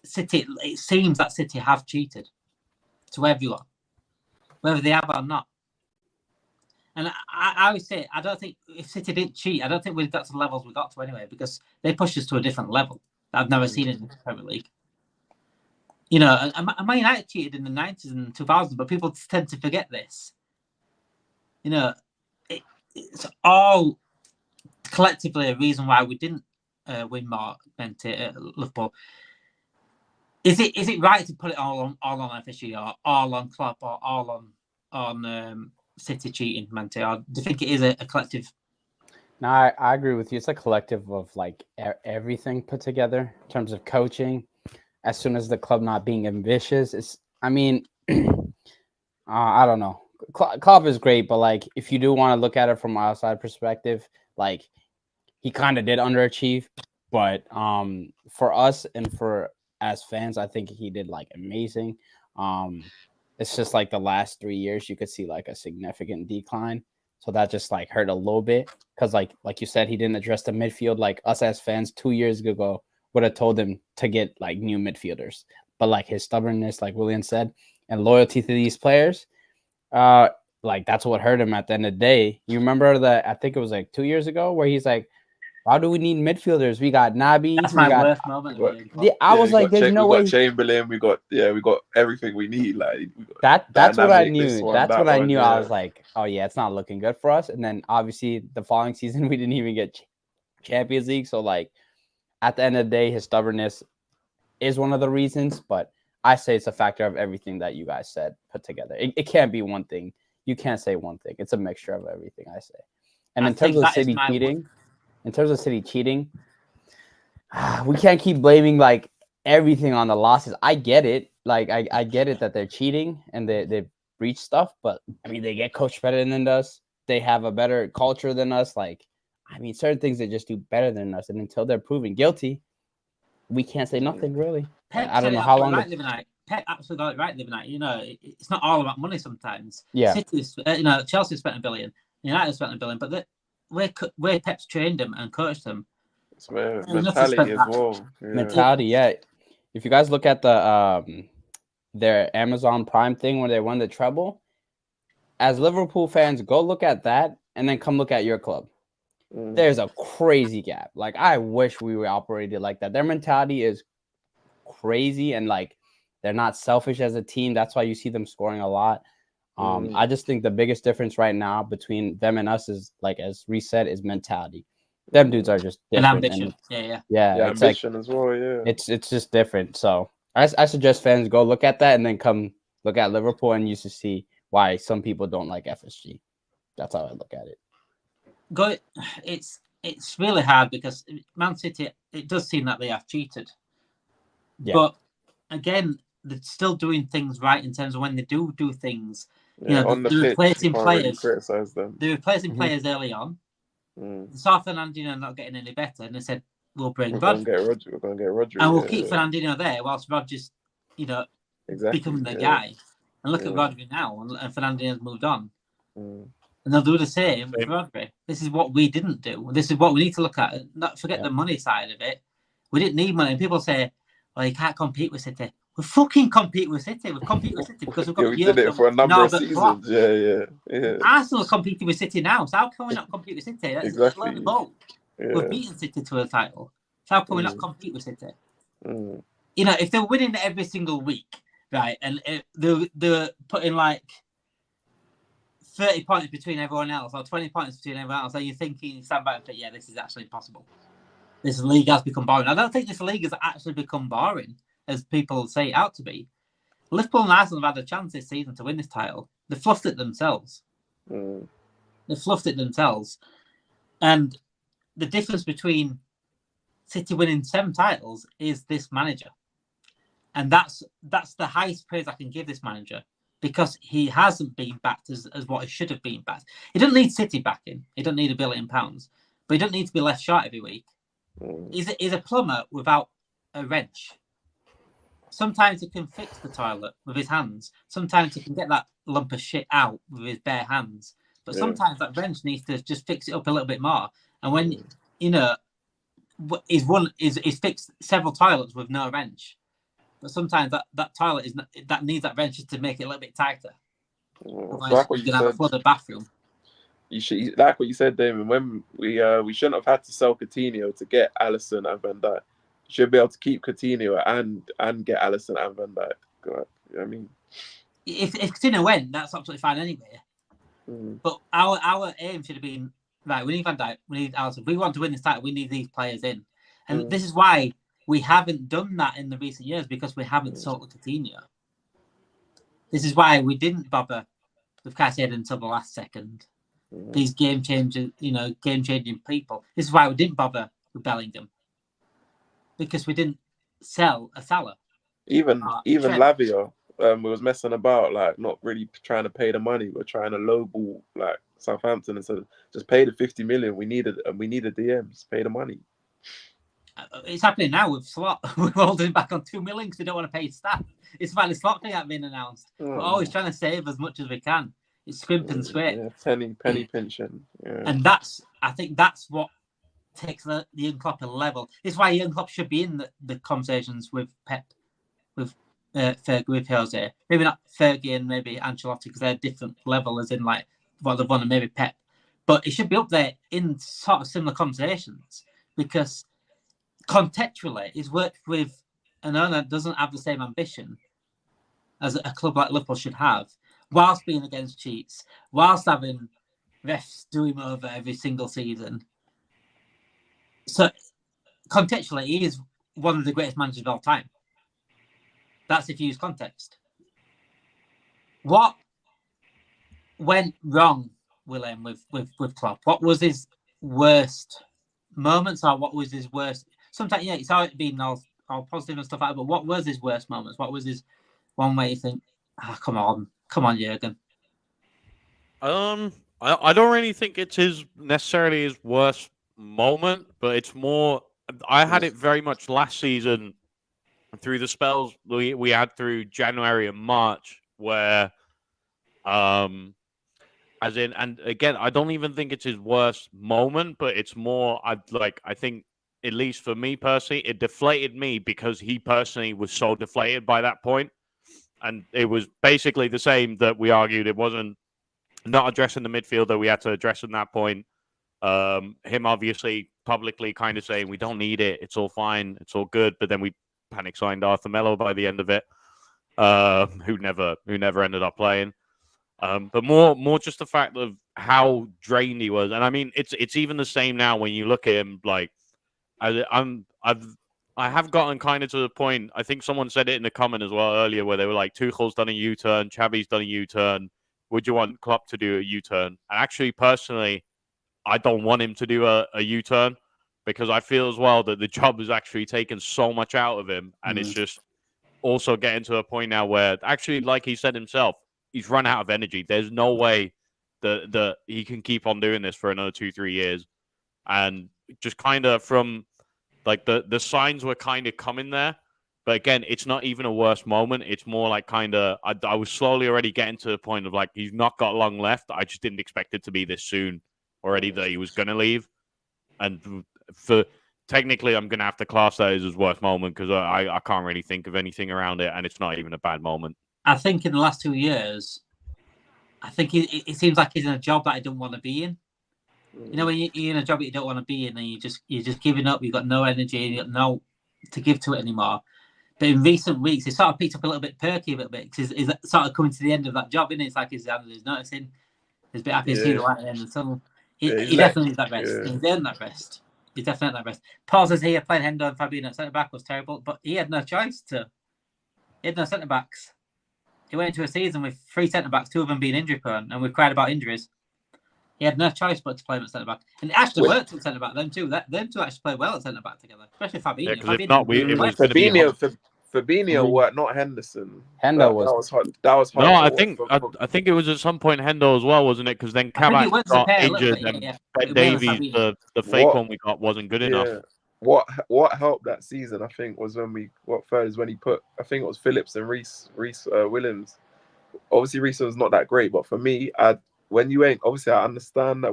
City. It seems that City have cheated to everyone, whether they have or not. And I always say, I don't think if City didn't cheat, I don't think we've got to the levels we got to anyway, because they pushed us to a different level that I've never seen in the Premier League. You know, and Man United cheated in the 90s and 2000s, but people tend to forget this. You know, it's all collectively a reason why we didn't win more than Liverpool. Is it right to put it all on FSG or all on Klopp or all on City cheating, Mante? Or do you think it is a collective? No, I agree with you. It's a collective of like everything put together in terms of coaching. As soon as the club not being ambitious, I don't know. Klopp is great, but like if you do want to look at it from an outside perspective, like he kind of did underachieve. But for us and for as fans, I think he did like amazing. It's just like the last 3 years, you could see like a significant decline. So that just like hurt a little bit because like you said, he didn't address the midfield. Like us as fans 2 years ago would have told him to get like new midfielders. But like his stubbornness, like William said, and loyalty to these players, like that's what hurt him at the end of the day. You remember that? I think it was like 2 years ago where he's like, why do we need midfielders? We got Naby. That's my worst moment. I was like, there's no way. We got Chamberlain. We got everything we need. Like that's what I knew. That's what I knew. I was like, oh yeah, it's not looking good for us. And then obviously the following season we didn't even get Champions League. So like at the end of the day, his stubbornness is one of the reasons. But I say it's a factor of everything that you guys said put together. It can't be one thing. You can't say one thing. It's a mixture of everything I say. And in terms of City cheating, we can't keep blaming like everything on the losses. I get it. Like I get it that they're cheating and they breach stuff, but I mean they get coached better than us. They have a better culture than us. Like, I mean, certain things they just do better than us. And until they're proven guilty, we can't say nothing really. I don't know how long. Pep absolutely got it right the other night. You know, it's not all about money sometimes. Yeah. City's, Chelsea spent $1 billion, United spent $1 billion, but where Pep's trained them and coached them. It's mentality as well. Yeah. Mentality, yeah. If you guys look at the their Amazon Prime thing when they won the treble, as Liverpool fans, go look at that and then come look at your club. There's a crazy gap. Like I wish we were operated like that. Their mentality is crazy, and like they're not selfish as a team. That's why you see them scoring a lot. I just think the biggest difference right now between them and us is, like as Reece said, is mentality. Them dudes are just different. And ambition. Yeah, it's ambition like, as well. Yeah, it's just different. So I suggest fans go look at that and then come look at Liverpool, and you should see why some people don't like FSG. That's how I look at it. It's really hard because Man City, it does seem that they have cheated. Yeah. But again, they're still doing things right in terms of when they do things. on the they're pitch, replacing you can't really players. criticize them. They're replacing players early on. Saw Fernandinho not getting any better, and they said, "We'll bring Rodri. We're going to get Rodri, and we'll keep Fernandinho there whilst Rodri's, exactly, becoming the guy." And look at Rodri now, and Fernandinho's moved on. And they'll do the same with Rodri. This is what we didn't do. This is what we need to look at. Not forget the money side of it. We didn't need money. And people say, "Well, you can't compete with City." We fucking compete with City. We compete with City because we've got. We did it for a number of seasons. Yeah. Arsenal's competing with City now, so how can we not compete with City? That's exactly. We've beaten City to a title. So how can we not compete with City? If they're winning every single week, right, and they're putting like 30 points between everyone else or 20 points between everyone else, are you thinking, stand back and think, yeah, this is actually impossible? This league has become boring. I don't think this league has actually become boring, as people say it out to be. Liverpool and Arsenal have had a chance this season to win this title. They fluffed it themselves. And the difference between City winning 7 titles is this manager. And that's the highest praise I can give this manager, because he hasn't been backed as what he should have been backed. He doesn't need City backing. He doesn't need £1 billion, but he doesn't need to be left short every week. He's a plumber without a wrench. Sometimes he can fix the toilet with his hands. Sometimes he can get that lump of shit out with his bare hands. But sometimes that wrench needs to just fix it up a little bit more. And when, he's fixed several toilets with no wrench. But sometimes that toilet that needs that wrench to make it a little bit tighter. Like what you said. Have a flooded bathroom. Like what you said, Damon. When we shouldn't have had to sell Coutinho to get Alisson and Van Dijk. Should be able to keep Coutinho and get Alisson and Van Dijk. You know what I mean, if Coutinho went, that's absolutely fine anyway. But our aim should have been, right, we need Van Dijk, we need Alisson. If we want to win this title, we need these players in. And this is why we haven't done that in the recent years, because we haven't sold Coutinho. This is why we didn't bother with Caicedo until the last second. These game-changing people. This is why we didn't bother with Bellingham. Because we didn't sell a Salah. Even Lavia was messing about, like not really trying to pay the money. We're trying to lowball like Southampton and said, just pay the 50 million. We needed DMs. Pay the money. It's happening now with Slot. We're holding back on 2 million because we don't want to pay staff. It's finally Slot thing that been announced. We're always trying to save as much as we can. It's scrimp and scrape. Penny pinching. And I think that's what takes the Jurgen Klopp a level. This is why Jurgen Klopp should be in the conversations with Pep, with Fergie, with Jose. Maybe not Fergie and maybe Ancelotti, because they're different level, as in like what they've won, and maybe Pep. But he should be up there in sort of similar conversations, because contextually he's worked with an owner that doesn't have the same ambition as a club like Liverpool should have, whilst being against cheats, whilst having refs do him over every single season. So, contextually, he is one of the greatest managers of all time. That's if you use context. What went wrong, Willem, with Klopp? What was his worst moments, or what was his worst? Sometimes, it's always been all positive and stuff like that, but what was his worst moments? What was his one way you think, come on, Jurgen? I don't really think it's necessarily his worst moment, but it's more, I had it very much last season through the spells we had through January and March, where and again, I don't even think it's his worst moment, but it's more, I think, at least for me personally, it deflated me because he personally was so deflated by that point. And it was basically the same that we argued. It wasn't not addressing the midfield that we had to address at that point. Him obviously publicly kind of saying we don't need it, it's all fine, it's all good, but then we panic signed Arthur Melo by the end of it, who never ended up playing. But more just the fact of how drained he was, and I mean it's even the same now when you look at him. Like I have gotten kind of to the point. I think someone said it in the comment as well earlier, where they were like, Tuchel's done a U-turn, Xavi's done a U-turn. Would you want Klopp to do a U-turn? And actually, personally, I don't want him to do a U-turn because I feel as well that the job has actually taken so much out of him, and it's just also getting to a point now where actually, like he said himself, he's run out of energy. There's no way that he can keep on doing this for another 2-3 years, and just kind of from like the signs were kind of coming there. But again, it's not even a worse moment. It's more like kind of I was slowly already getting to the point of like he's not got long left. I just didn't expect it to be this soon already that he was going to leave. And for technically, I'm going to have to class that as his worst moment because I can't really think of anything around it, and it's not even a bad moment. I think in the last 2 years, I think it seems like he's in a job that I don't want to be in. You know, when you're in a job that you don't want to be in, and you're just giving up. You've got no energy. You got no to give to it anymore. But in recent weeks, he's sort of picked up a little bit perky a little bit because he's sort of coming to the end of that job, isn't it? It's like he's noticing. He's a bit happy to see the light at the end of the tunnel. He definitely needs that rest. Yeah. He's earned that rest. He's definitely earned that rest. Paul says here, playing Hendo and Fabinho at centre-back was terrible, but he had no choice to. He had no centre-backs. He went into a season with 3 centre-backs, 2 of them being injury-prone, and we've cried about injuries. He had no choice but to play him at centre-back. And it actually worked at centre-back, them two. Them two actually played well at centre-back together, especially Fabinho. Yeah, because if not, it was going to be... Fabinho worked, not Henderson. Hendo was hard. That was hard. No, I think it was at some point Hendo as well, wasn't it? Because then Kabak got injured, and Ben Davies, the fake one we got, wasn't good enough. What helped that season, I think, was when he put, I think it was Phillips and Reece Williams. Obviously, Reece was not that great, but for me, when you ain't, obviously, I understand that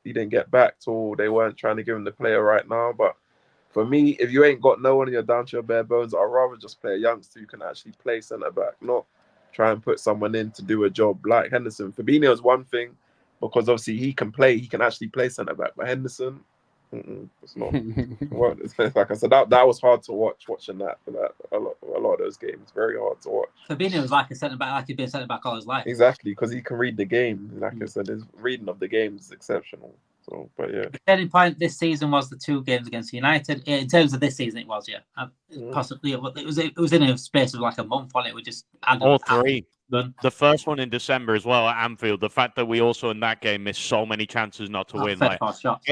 he didn't get back till they weren't trying to give him the player right now, but for me, if you ain't got no one and you're down to your bare bones, I'd rather just play a youngster who can actually play centre-back, not try and put someone in to do a job like Henderson. Fabinho is one thing because obviously he can actually play centre-back, but Henderson, it's not. Like I said, that was hard to watching that a lot of those games. Very hard to watch. Fabinho was like a centre-back, like he'd been a centre-back all his life. Exactly, because he can read the game. Like I said, his reading of the game is exceptional. So, but yeah. The turning point this season was the 2 games against United. In terms of this season, it was possibly it was in a space of like a month on it. We just all 3. The first one in December as well at Anfield. The fact that we also in that game missed so many chances not to win. Like, shots,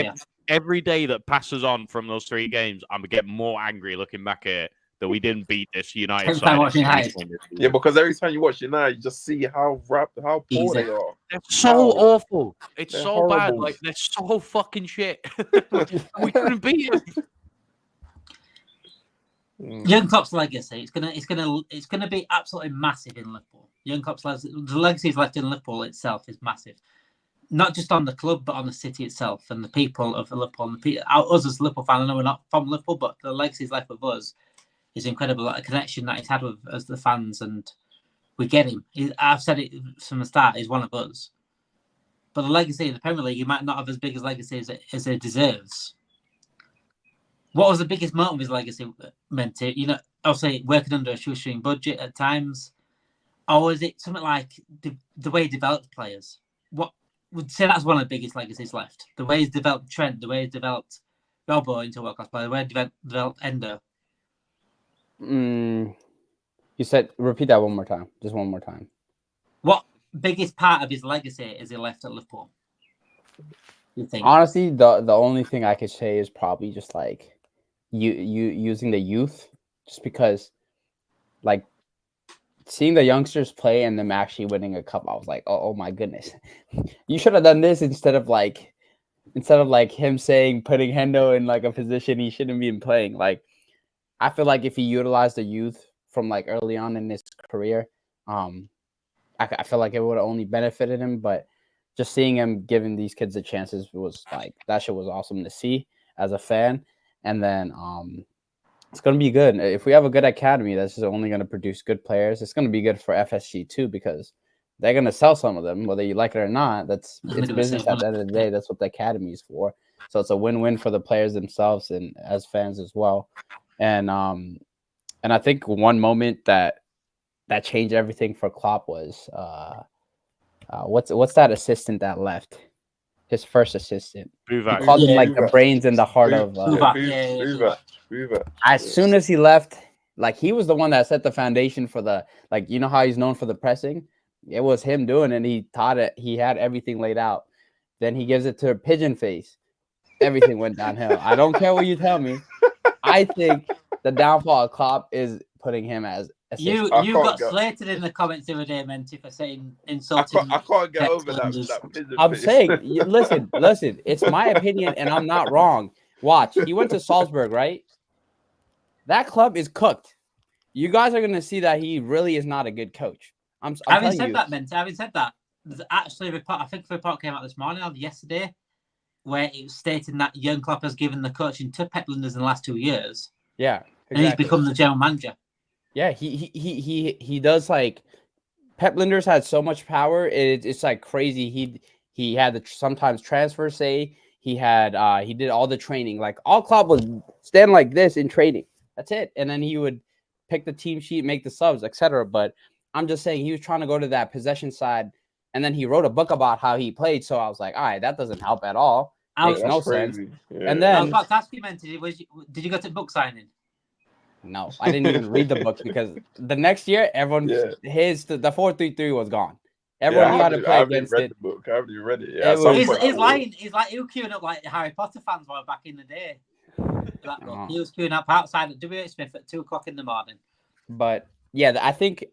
every day that passes on from those 3 games, I'm gonna get more angry looking back at it that we didn't beat this United side. Yeah, because every time you watch United, you just see how poor they are. They're so awful. It's so horrible. Bad. Like they're so fucking shit. We couldn't beat them. Jurgen Klopp's legacy, it's gonna be absolutely massive in Liverpool. Jurgen Klopp's the legacy he's left in Liverpool itself is massive. Not just on the club, but on the city itself and the people of Liverpool. And us as Liverpool fans, I know we're not from Liverpool, but the legacy he's left with us is incredible. Like, a connection that he's had with us, the fans, and we get him. I've said it from the start, he's one of us. But the legacy in the Premier League, he might not have as big a legacy as it deserves. What was the biggest moment of his legacy meant to? You know, obviously working under a shoestring budget at times, or is it something like the way he developed players? What would say that's one of the biggest legacies left? The way he's developed Trent, the way he's developed Robbo into a world-class player, the way he developed Endo. You said repeat that one more time. Just one more time. What biggest part of his legacy is he left at Liverpool? You think? Honestly, the only thing I could say is probably just like you using the youth, just because like seeing the youngsters play and them actually winning a cup, I was like, oh my goodness, you should have done this instead of like him saying putting Hendo in like a position he shouldn't be playing. Like, I feel like if he utilized the youth from like early on in his career, I feel like it would have only benefited him. But just seeing him giving these kids the chances was like, that shit was awesome to see as a fan. And then it's going to be good. If we have a good academy that's just only going to produce good players, it's going to be good for FSG too, because they're going to sell some of them, whether you like it or not. It's business at the end of the day. That's what the academy is for. So it's a win-win for the players themselves and as fans as well. And And I think one moment that changed everything for Klopp was what's that assistant that left? His first assistant. Buvac. He called him Yeah. like the brains and the heart of. Buvac. As soon as he left, like he was the one that set the foundation for the like. You know how he's known for the pressing. It was him doing it. And he taught it. He had everything laid out. Then he gives it to Pigeon Face. Everything went downhill. I don't care what you tell me. I think the downfall of Klopp is putting him as assistant. You got slated in the comments the other day, Menti, for saying insulting. I can't get over that. I'm saying, listen. It's my opinion, and I'm not wrong. Watch. He went to Salzburg, right? That club is cooked. You guys are gonna see that he really is not a good coach. Having said that, there's actually a report. I think the report came out this morning or yesterday, where it was stating that Jurgen Klopp has given the coaching to Pep Linders in the last 2 years. Yeah, exactly. And he's become the general manager. Yeah, he does like Pep Linders had so much power. It's like crazy. He had the sometimes transfer say he did all the training. Like all Klopp was stand like this in training. That's it. And then he would pick the team sheet, make the subs, etc. But I'm just saying he was trying to go to that possession side, and then he wrote a book about how he played. So I was like, all right, that doesn't help at all. Makes no sense. Yeah. And then I was about to ask you, Menti, did you go to book signing? No, I didn't even read the book because the next year everyone the 4-3-3 was gone. Everyone knew how to play against it. The book. I haven't even read it. Yeah, He's lying. He's like he was queuing up like Harry Potter fans were back in the day. He was queuing up outside at WH Smith at 2:00 in the morning. But yeah, I think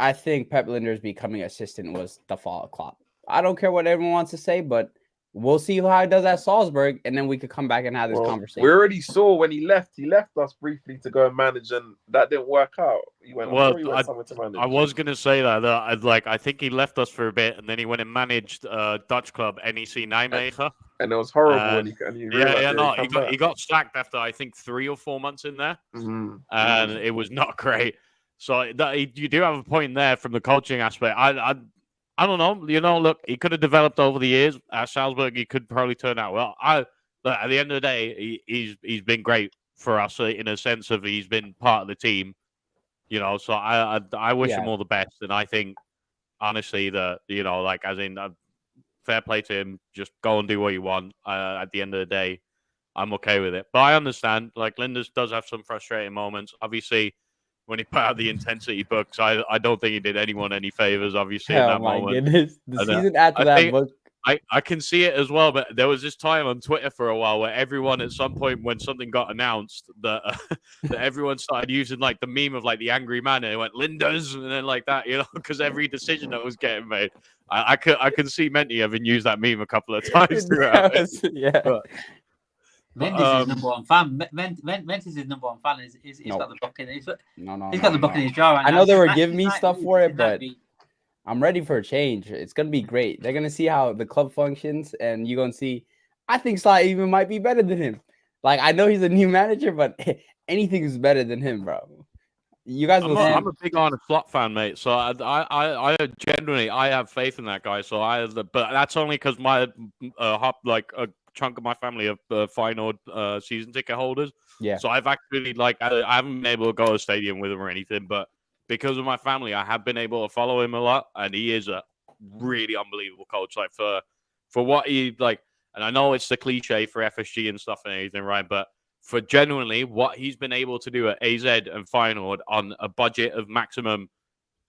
Pep Linders becoming assistant was the fall of Klopp. I don't care what everyone wants to say, but we'll see how he does at Salzburg, and then we could come back and have this conversation. We already saw when he left. He left us briefly to go and manage, and that didn't work out. He went somewhere to manage. I was going to say that. I think he left us for a bit, and then he went and managed Dutch club NEC Nijmegen. And it was horrible. He got sacked after I think 3 or 4 months in there, and it was not great. So you do have a point there from the coaching aspect. I don't know. Look, he could have developed over the years at Salzburg. He could probably turn out well. At the end of the day, he's been great for us in a sense of he's been part of the team. So I wish him all the best, and I think honestly that fair play to him. Just go and do what you want. At the end of the day, I'm okay with it. But I understand. Like Linders does have some frustrating moments. Obviously, when he put out the intensity books, I don't think he did anyone any favors, obviously, in that moment. Goodness. The season after that book. I can see it as well, but there was this time on Twitter for a while where everyone at some point when something got announced that that everyone started using like the meme of like the angry man and it went Linders and then like that, because every decision that was getting made. I can see Menti having used that meme a couple of times throughout. Mendes is number one fan. Mendes is number one fan. He's got the book in. He's got the book in his jaw. Right I know now. they were giving me stuff for it, but I'm ready for a change. It's gonna be great. They're gonna see how the club functions, and you're gonna see. I think Sly even might be better than him. Like I know he's a new manager, but anything is better than him, bro. You guys will see. I'm a big Arne Slot fan, mate. So I genuinely have faith in that guy. So but that's only because my a chunk of my family are Feyenoord season ticket holders. Yeah. So I've actually I haven't been able to go to a stadium with him or anything, but because of my family, I have been able to follow him a lot, and he is a really unbelievable coach. Like for what he like, and I know it's the cliche for FSG and stuff and anything, right? But for genuinely what he's been able to do at AZ and Feyenoord on a budget of maximum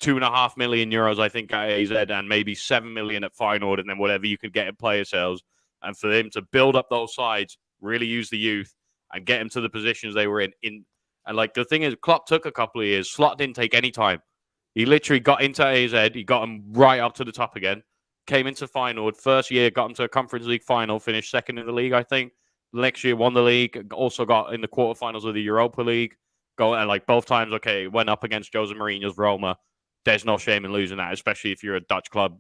€2.5 million, I think, at AZ, and maybe 7 million at Feyenoord, and then whatever you could get in player sales. And for them to build up those sides, really use the youth, and get them to the positions they were in. And like the thing is, Klopp took a couple of years. Slot didn't take any time. He literally got into AZ. He got him right up to the top again. Came into Feyenoord. First year, got him to a Conference League final. Finished second in the league, I think. Next year, won the league. Also got in the quarterfinals of the Europa League. Both times, went up against Jose Mourinho's Roma. There's no shame in losing that, especially if you're a Dutch club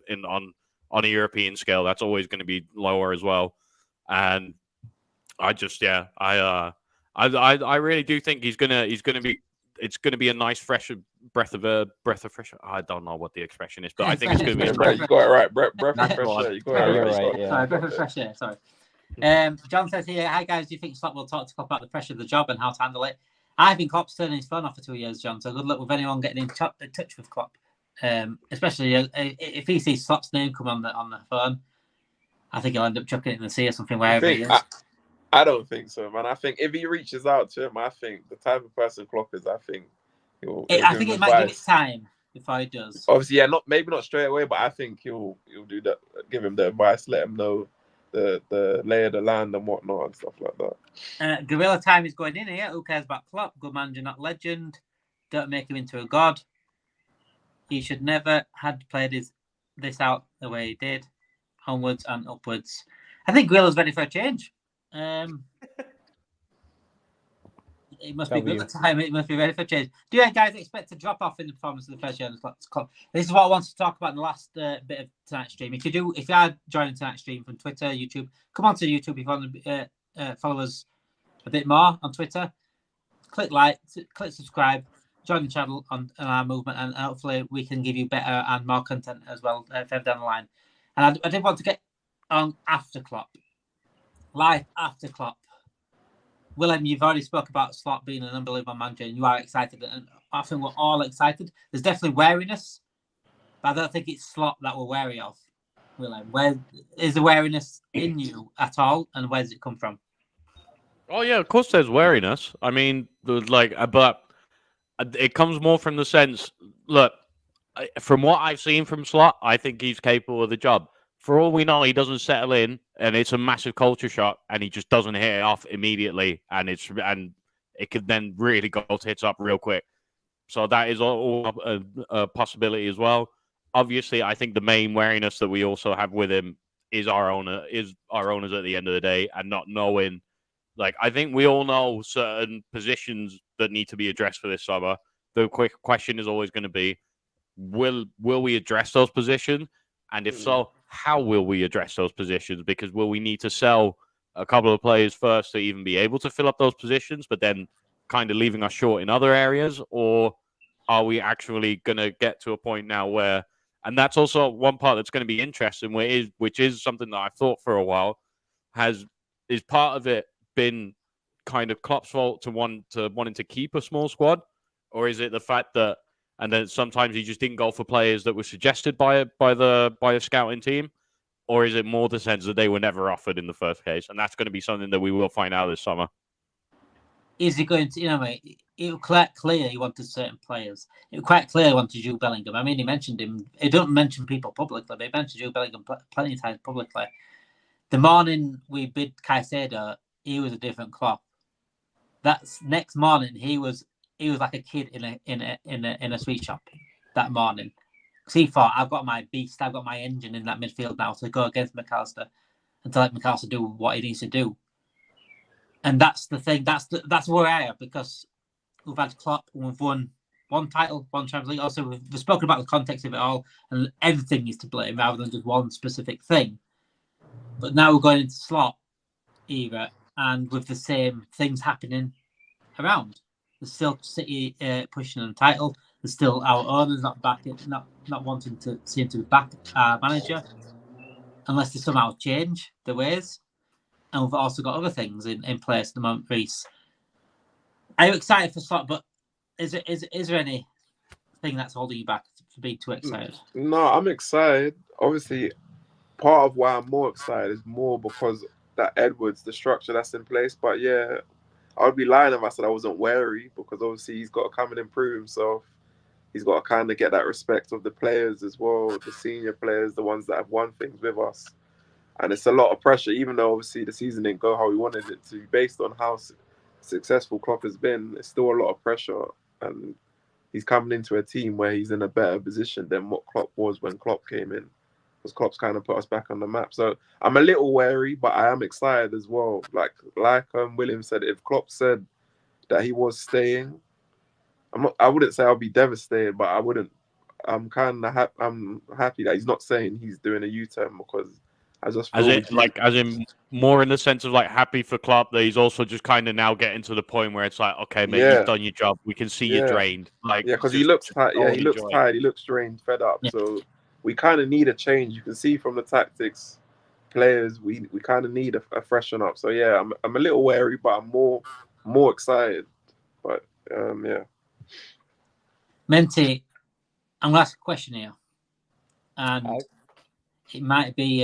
on a European scale. That's always going to be lower as well. And I just, I really do think it's going to be a nice fresh breath of fresh. I don't know what the expression is, but I think it's going to be. You got it right. Breath of fresh air. You got it right. Sorry, breath of fresh air. Sorry. John says here, hi guys, do you think Slot will talk to Klopp about the pressure of the job and how to handle it? I think Klopp's turning his phone off for 2 years, John. So good luck with anyone getting in touch with Klopp. Especially if he sees Klopp's name come on the phone, I think he'll end up chucking it in the sea or something wherever he is. I don't think so, man. I think if he reaches out to him, I think the type of person Klopp is, I think I think it might give it time before he does. Obviously, yeah, maybe not straight away, but I think he'll do that. Give him the advice, let him know the lay of the land and whatnot and stuff like that. Gorilla time is going in here. Who cares about Klopp? Good manager, not legend. Don't make him into a god. He should never had played this out the way he did, onwards and upwards. I think Gorilla's ready for a change. It must be good time. It must be ready for change. Do you guys expect a drop off in the performance of the first year? This is what I wanted to talk about in the last bit of tonight's stream. If you are joining tonight's stream from Twitter, YouTube, come on to YouTube if you want to follow us a bit more on Twitter. Click like, click subscribe, join the channel on our movement, and hopefully we can give you better and more content as well further down the line. And I did want to get on after Klopp. Live after Klopp. Willem, you've already spoke about Slot being an unbelievable manager, and you are excited, and I think we're all excited. There's definitely wariness, but I don't think it's Slot that we're wary of. Willem, where is the wariness in you at all, and where does it come from? Oh yeah, of course there's wariness. I mean, but it comes more from the sense. Look, from what I've seen from Slot, I think he's capable of the job. For all we know, he doesn't settle in, and it's a massive culture shock, and he just doesn't hit it off immediately, and it could then really go tits up real quick. So that is all a possibility as well. Obviously, I think the main wariness that we also have with him is our owners at the end of the day, and not knowing. Like, I think we all know certain positions that need to be addressed for this summer. The quick question is always going to be, will we address those positions? And if so, how will we address those positions? Because will we need to sell a couple of players first to even be able to fill up those positions, but then kind of leaving us short in other areas? Or are we actually going to get to a point now where, and that's also one part that's going to be interesting, which is something that I've thought for a while, is part of it been kind of Klopp's fault to wanting to keep a small squad? Or is it the fact that, and then sometimes he just didn't go for players that were suggested by a scouting team? Or is it more the sense that they were never offered in the first case? And that's going to be something that we will find out this summer. Is he going to, it was quite clear he wanted certain players. It was quite clear he wanted Jude Bellingham. I mean, he mentioned him. He don't mention people publicly, but he mentioned Jude Bellingham plenty of times publicly. The morning we bid Caicedo, he was a different Klopp. That's next morning, he was like a kid in a sweet shop that morning. Because he thought, I've got my beast, I've got my engine in that midfield now to go against McAllister and to let McAllister do what he needs to do. And that's the thing. That's where I am, because we've had Klopp and we've won one title, one Champions League. Also, we've spoken about the context of it all, and everything is to blame rather than just one specific thing. But now we're going into Slot era, and with the same things happening around. There's still City pushing on the title. There's still our owners not wanting to seem to back our manager unless they somehow change the ways. And we've also got other things in place at the moment, Reece. Are you excited for Slot? But is there anything that's holding you back for being too excited? No, I'm excited. Obviously, part of why I'm more excited is more because that Edwards, the structure that's in place. But yeah, I would be lying if I said I wasn't wary, because obviously he's got to come and improve himself. He's got to kind of get that respect of the players as well, the senior players, the ones that have won things with us. And it's a lot of pressure, even though obviously the season didn't go how we wanted it to. Based on how successful Klopp has been, it's still a lot of pressure. And he's coming into a team where he's in a better position than what Klopp was when Klopp came in. Because Klopp's kind of put us back on the map. So I'm a little wary, but I am excited as well. Like William said, if Klopp said that he was staying, I wouldn't say I'll be devastated, but I wouldn't. I'm kind of I'm happy that he's not saying he's doing a U-turn, because I just feel as in more in the sense of like happy for Klopp that he's also just kind of now getting to the point where it's like, okay, mate, you've done your job. We can see you're drained. Like, because he looks tired. Yeah, he looks tired. He looks drained, fed up. Yeah. So we kind of need a change. You can see from the tactics, players, we kind of need a freshen up. So yeah, I'm a little wary, but I'm more excited. But Yeah. Menti, I'm gonna ask a question here, and it might be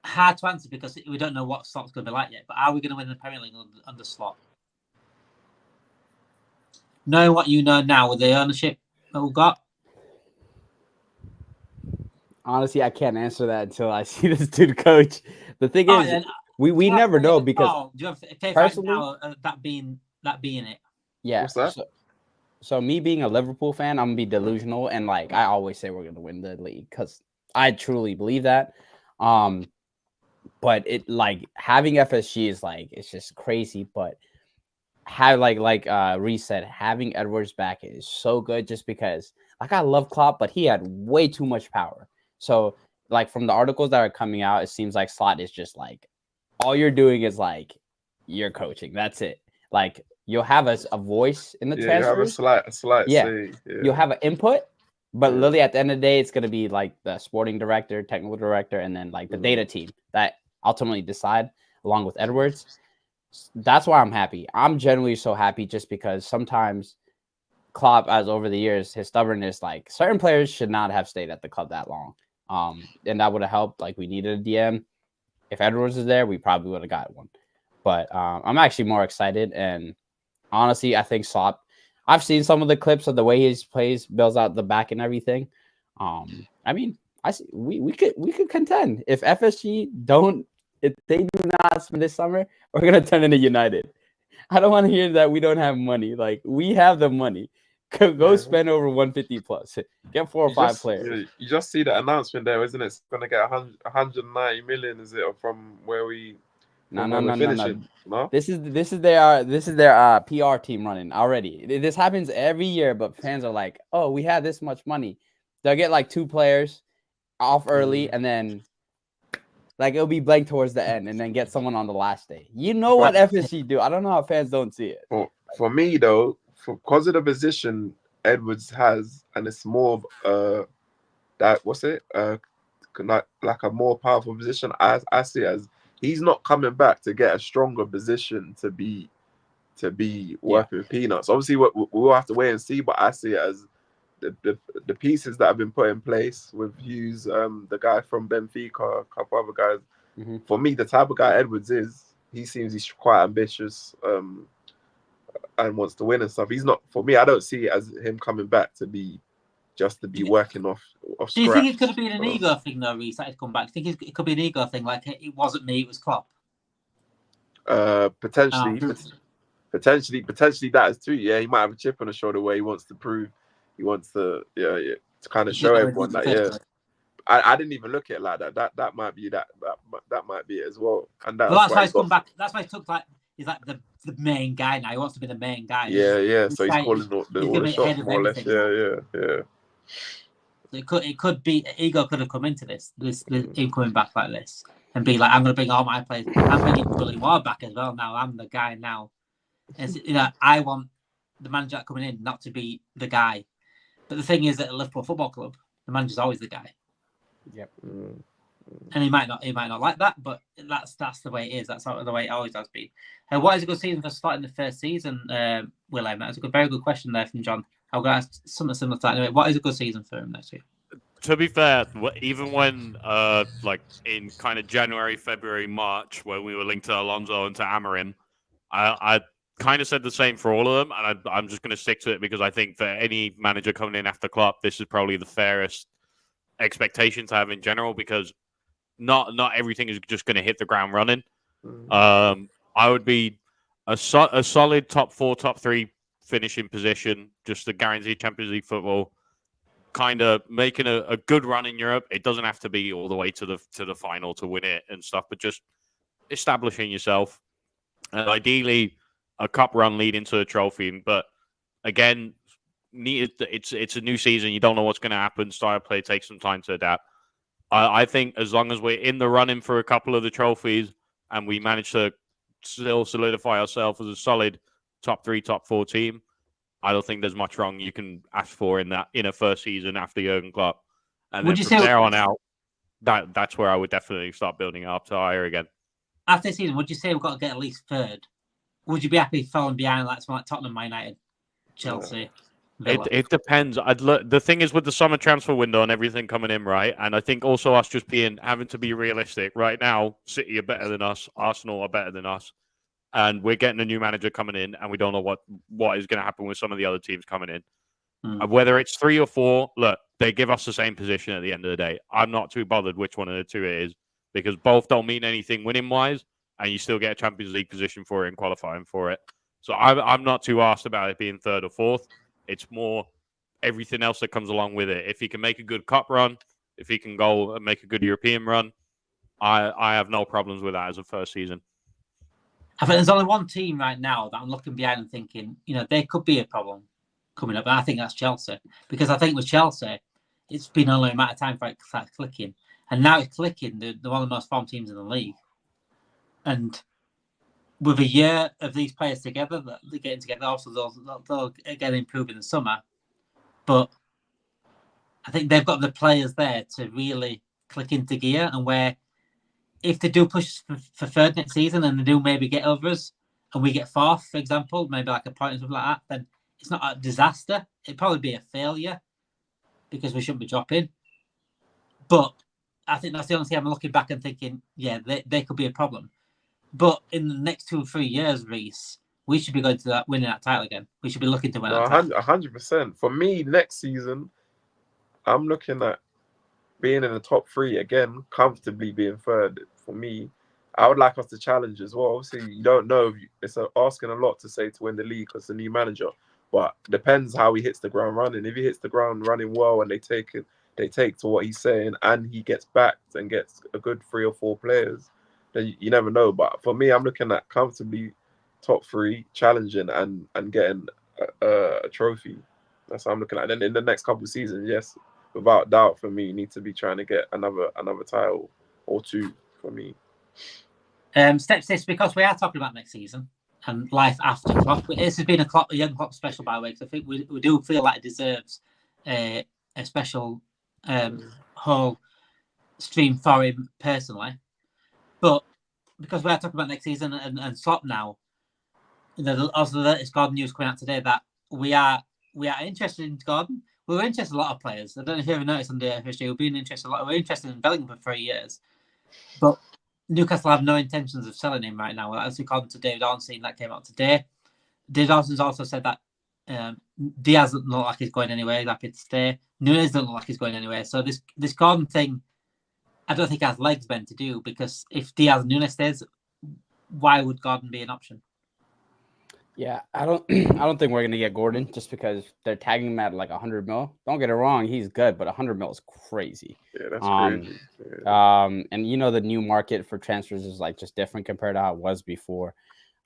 hard to answer because we don't know what Slot's going to be like yet. But are we going to win the Premier League under Slot? Knowing what you know now with the ownership that we've got. Honestly, I can't answer that until I see this dude coach. The thing is, we never know because do you have to personally, now that being it? Yeah. What's that? So me being a Liverpool fan, I'm gonna be delusional, and like I always say, we're gonna win the league because I truly believe that. But it like having FSG is like it's just crazy. But have Reece said, having Edwards back is so good just because like I love Klopp, but he had way too much power. So like from the articles that are coming out, it seems like Slot is just like all you're doing is like you're coaching. That's it. Like you'll have a voice in the transfers. You have a slight say. Yeah. You'll have an input, but literally at the end of the day, it's gonna be like the sporting director, technical director, and then like the data team that ultimately decide along with Edwards. That's why I'm happy. I'm genuinely so happy just because sometimes Klopp, as over the years, his stubbornness, like certain players should not have stayed at the club that long. And that would have helped. Like we needed a DM. If Edwards is there, we probably would have got one. But I'm actually more excited. And honestly, I think Slot, I've seen some of the clips of the way he plays, builds out the back and everything. I mean, I see we could contend if if they do not spend this summer, we're gonna turn into United. I don't want to hear that we don't have money. Like we have the money. Go spend over 150 plus. Get 4 or 5 players. You just see the announcement there, isn't it? It's gonna get 190 million. Is it from where we? No. This is their PR team running already. This happens every year, but fans are like, oh, we had this much money. They'll get like 2 players off early, and then like it'll be blank towards the end, and then get someone on the last day. You know what FSG do? I don't know how fans don't see it. For me though, because of the position Edwards has, and it's more of like a more powerful position. I see it as he's not coming back to get a stronger position to be working with peanuts. Obviously, we'll have to wait and see, but I see it as the pieces that have been put in place with Hughes, the guy from Benfica, a couple other guys. Mm-hmm. For me, the type of guy Edwards is, he's quite ambitious and wants to win and stuff. He's not, for me, I don't see it as him coming back to be working off scratch. Do you think it could have been an ego thing though, Reece, that he's come back? Do you think it could be an ego thing, like it wasn't me, it was Klopp? Potentially that is true. Yeah, he might have a chip on his shoulder where he wants to prove, he wants to to kind of show everyone that I didn't even look at it like that. That might be that might be it as well. And that's why he's come back. That's why he took he's like the main guy now. He wants to be the main guy. Yeah. So he's calling all the shots more or less. Yeah. It could be ego could have come into this him coming back like this and be like, I'm going to bring all my players. I'm bringing Billy Moore back as well now. I'm the guy now. And I want the manager coming in not to be the guy. But the thing is that at Liverpool Football Club, the manager's always the guy. Yep. And he might not like that, but that's the way it is. That's the way it always has been. What is a good season for starting the first season, Willem? That's a very good question there from John. I'm going to ask something similar to that anyway. What is a good season for him next year? To be fair, even when like in kind of January, February, March, when we were linked to Alonso and to Amorim, I kind of said the same for all of them, and I'm just going to stick to it because I think for any manager coming in after Klopp, this is probably the fairest expectation to have in general because not everything is just going to hit the ground running. I would be a solid top 4, top 3 finishing position, just to guarantee Champions League football. Kind of making a good run in Europe. It doesn't have to be all the way to the final to win it and stuff, but just establishing yourself. And ideally, a cup run leading to a trophy. But again, it's a new season. You don't know what's going to happen. Style of play takes some time to adapt. I think as long as we're in the running for a couple of the trophies and we manage to still solidify ourselves as a solid top 3, top 4 team, I don't think there's much wrong you can ask for in a first season after Jurgen Klopp. And then from there on out, that's where I would definitely start building it up to higher again. After this season, would you say we've got to get at least third? would you be happy falling behind like someone like Tottenham, Man United, Chelsea? It depends. The thing is with the summer transfer window and everything coming in, right? And I think also us just having to be realistic. Right now, City are better than us. Arsenal are better than us. And we're getting a new manager coming in, and we don't know what is going to happen with some of the other teams coming in. Whether it's 3 or 4, look, they give us the same position at the end of the day. I'm not too bothered which one of the two it is, because both don't mean anything winning-wise, and you still get a Champions League position for it and qualifying for it. So I'm not too asked about it being 3rd or 4th. It's more everything else that comes along with it. If he can make a good cup run, if he can go and make a good European run, I have no problems with that as a first season. I think there's only one team right now that I'm looking behind and thinking, they could be a problem coming up. And I think that's Chelsea. Because I think with Chelsea, it's been only a matter of time for it to start clicking. And now it's clicking. They're one of the most formed teams in the league. And with a year of these players together, they're getting together, also they'll again improve in the summer. But I think they've got the players there to really click into gear, and where if they do push for 3rd next season and they do maybe get over us and we get 4th, for example, maybe like a point or something like that, then it's not a disaster. It'd probably be a failure because we shouldn't be dropping. But I think that's the only thing I'm looking back and thinking, yeah, they could be a problem. But in the next 2 or 3 years, Reece, we should be going to that winning that title again. We should be looking to win that title. 100%. For me, next season, I'm looking at being in the top 3 again, comfortably being 3rd. For me, I would like us to challenge as well. Obviously, you don't know. It's asking a lot to say to win the league because it's a new manager. But depends how he hits the ground running. If he hits the ground running well and they take to what he's saying, and he gets backed and gets a good 3 or 4 players, then you never know. But for me, I'm looking at comfortably top 3, challenging and getting a trophy. That's what I'm looking at. Then in the next couple of seasons, yes, without doubt, for me, you need to be trying to get another title or 2 for me. Step 6, because we are talking about next season and life after Klopp. This has been a young Klopp special, by the way, because I think we do feel like it deserves a special whole stream for him personally. But because we are talking about next season and Klopp now, also the latest Gordon news coming out today that we are interested in Gordon. We were interested in a lot of players. I don't know if you ever noticed on the FSG, we've been interested a lot. We're interested in Bellingham for 3 years. But Newcastle have no intentions of selling him right now. As according to David Ornstein, that came out today. David Ornstein's also said that Diaz doesn't look like he's going anywhere. He's happy to stay. Nunes doesn't look like he's going anywhere. So this Gordon thing, I don't think has legs meant to do, because if Diaz and Nunes stays, why would Gordon be an option? Yeah, I don't think we're gonna get Gordon just because they're tagging him at like 100 mil. Don't get it wrong, he's good, but 100 mil is crazy. Yeah, that's crazy. Yeah. And the new market for transfers is like just different compared to how it was before.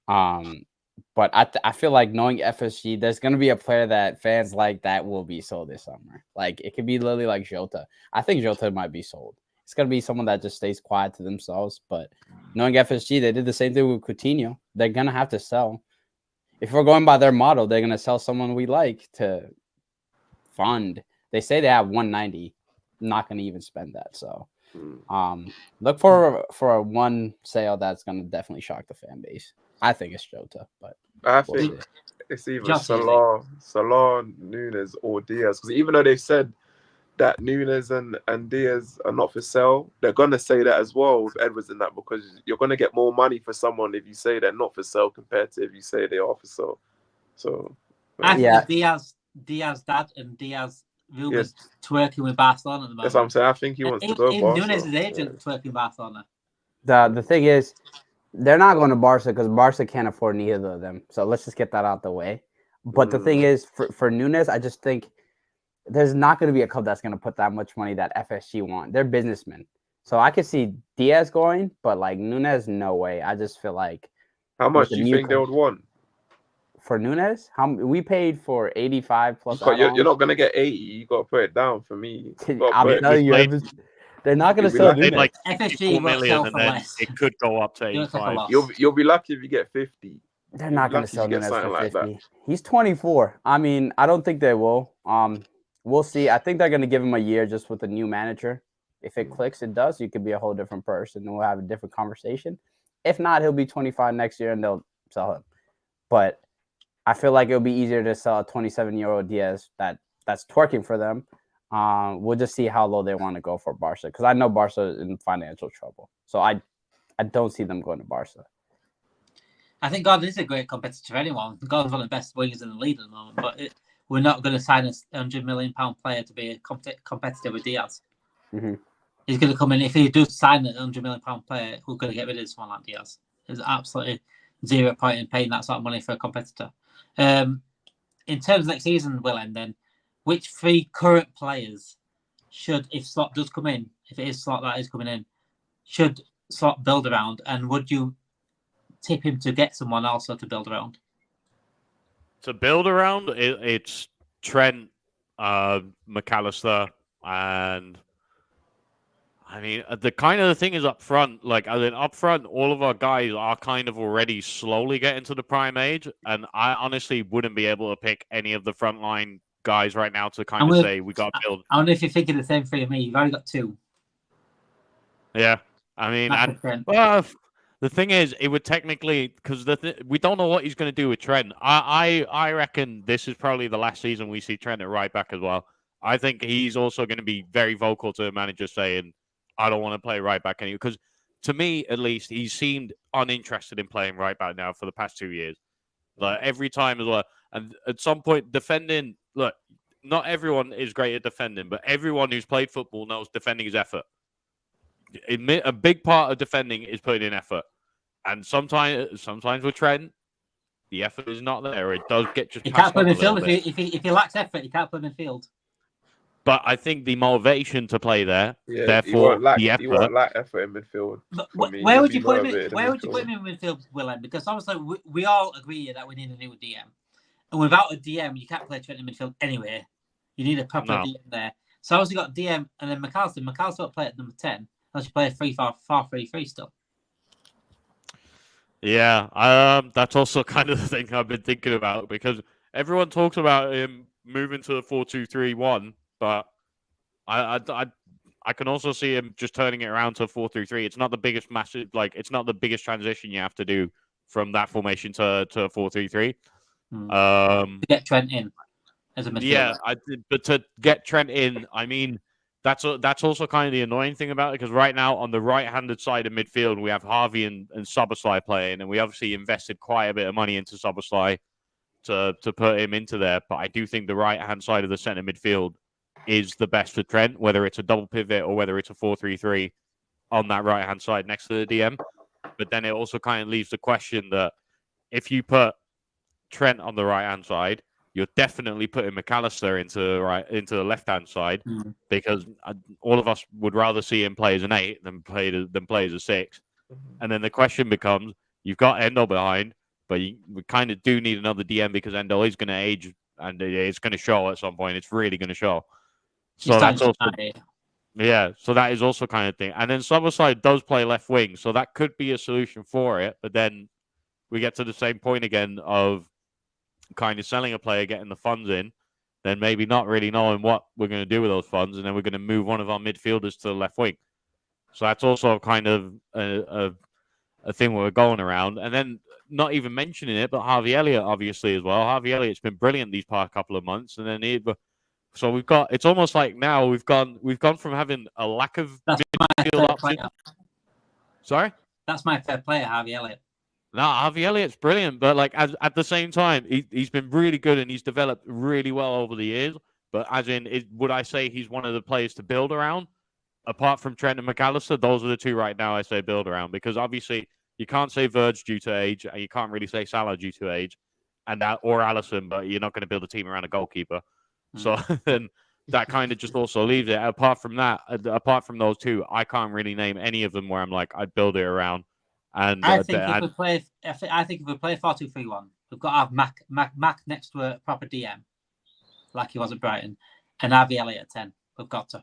But I feel like, knowing FSG, there's gonna be a player that fans like that will be sold this summer. Like, it could be literally like Jota. I think Jota might be sold. It's gonna be someone that just stays quiet to themselves. But knowing FSG, they did the same thing with Coutinho. They're gonna have to sell. If we're going by their model, they're going to sell someone we like to fund. They say they have 190. Not going to even spend that. So look for a one sale that's going to definitely shock the fan base. I think it's Jota, but I think it's either Salah, Nunes, or Diaz. Because even though they've said that Nunes and Diaz are not for sale, they're going to say that as well with Edwards and that, because you're going to get more money for someone if you say they're not for sale compared to if you say they are for sale. So I think Diaz dad and Diaz rumors twerking with Barcelona at the moment. That's what I'm saying. I think he wants to go Barcelona. Nunes' agent twerking Barcelona. The thing is, they're not going to Barca because Barca can't afford neither of them. So let's just get that out the way. But the thing is, for Nunes, I just think there's not going to be a club that's going to put that much money that FSG want. They're businessmen. So I could see Diaz going, but like Nunes, no way. I just feel like... How much do you think they would want? For Nunes? We paid for 85 plus. You're not going to get 80. You got to put it down for me. I'm telling you, they're not going to sell Nunes. Like FSG will sell for less. It could go up to 85. You'll be lucky if you get 50. They're not going to sell Nunes for 50. Like He's 24. I mean, I don't think they will. We'll see. I think they're going to give him a year just with a new manager. If it clicks, it does. You could be a whole different person and we'll have a different conversation. If not, he'll be 25 next year and they'll sell him. but I feel like it would be easier to sell a 27-year-old Diaz that's twerking for them. We'll just see how low they want to go for Barca, because I know Barca is in financial trouble. So I don't see them going to Barca. I think Gordon is a great competitor for anyone. Gordon's one of the best wingers in the league at the moment, but we're not going to sign a £100 million player to be a competitor with Diaz. Mm-hmm. He's going to come in. If he does sign a £100 million player, we're going to get rid of someone like Diaz. There's absolutely zero point in paying that sort of money for a competitor. In terms of next season, Willem, then, which 3 current players should, if Slot does come in, if it is Slot that is coming in, should Slot build around? And would you tip him to get someone also to build around? To build around, it's Trent, McAllister, and I mean, the thing is up front, like, up front, all of our guys are kind of already slowly getting to the prime age, and I honestly wouldn't be able to pick any of the frontline guys right now to kind of say we got to build. I wonder if you're thinking the same for me. You've only got 2. Yeah, I mean, well, the thing is, it would technically, because we don't know what he's going to do with Trent. I reckon this is probably the last season we see Trent at right back as well. I think he's also going to be very vocal to the manager saying, I don't want to play right back anymore. Because to me, at least, he seemed uninterested in playing right back now for the past 2 years. Like, every time as well. And at some point, defending, look, not everyone is great at defending, but everyone who's played football knows defending is effort. A big part of defending is putting in effort. And sometimes with Trent, the effort is not there. It does get just. He can't play midfield if he lacks effort. He can't play midfield. But I think the motivation to play there, Yeah, therefore the effort. You won't lack effort in midfield. Where would you put him? Where would you put him in midfield, Willem? Because obviously we all agree that we need a new DM, and without a DM, you can't play Trent in midfield anyway. You need a proper DM there. So obviously got DM and then McAllister. McAllister will play at number 10. Unless you play a 3-4-3-3 still. Yeah, that's also kind of the thing I've been thinking about, because everyone talks about him moving to the 4-2-3-1, but I can also see him just turning it around to a 4-3-3. It's not the biggest it's not the biggest transition you have to do from that formation to a 4-3-3. To get Trent in as a midfielder. Yeah, but to get Trent in, I mean, that's also kind of the annoying thing about it, because right now on the right-handed side of midfield, we have Harvey and Szoboszlai playing, and we obviously invested quite a bit of money into Szoboszlai to put him into there. But I do think the right-hand side of the centre midfield is the best for Trent, whether it's a double pivot or whether it's a 4-3-3 on that right-hand side next to the DM. But then it also kind of leaves the question that if you put Trent on the right-hand side, you're definitely putting McAllister into the left-hand side, because all of us would rather see him play as an 8 than play as a 6. And then the question becomes, you've got Endo behind, but we kind of do need another DM, because Endo is going to age, and it's going to show at some point. It's really going to show. So that's also, so that is also kind of thing. And then Szoboszlai does play left wing, so that could be a solution for it. But then we get to the same point again of kind of selling a player, getting the funds in, then maybe not really knowing what we're going to do with those funds, and then we're going to move one of our midfielders to the left wing. So that's also kind of a thing we're going around. And then not even mentioning it, but Harvey Elliott obviously as well. Harvey Elliott's been brilliant these past couple of months, and then so we've got. It's almost like now we've gone from having a lack of midfield options. Sorry, that's my fair player, Harvey Elliott. No, Harvey Elliott's brilliant, but like at the same time, he's been really good and he's developed really well over the years. But as in, would I say he's one of the players to build around? Apart from Trent and McAllister, those are the 2 right now I say build around, because obviously you can't say Verge due to age, and you can't really say Salah due to age, or Alisson, but you're not going to build a team around a goalkeeper. So then that kind of just also leaves it. Apart from those 2, I can't really name any of them where I'm like, I'd build it around. And I think if we play 4-2-3-1, we've got to have Mac next to a proper DM, like he was at Brighton, and Harvey Elliott at 10. We've got to.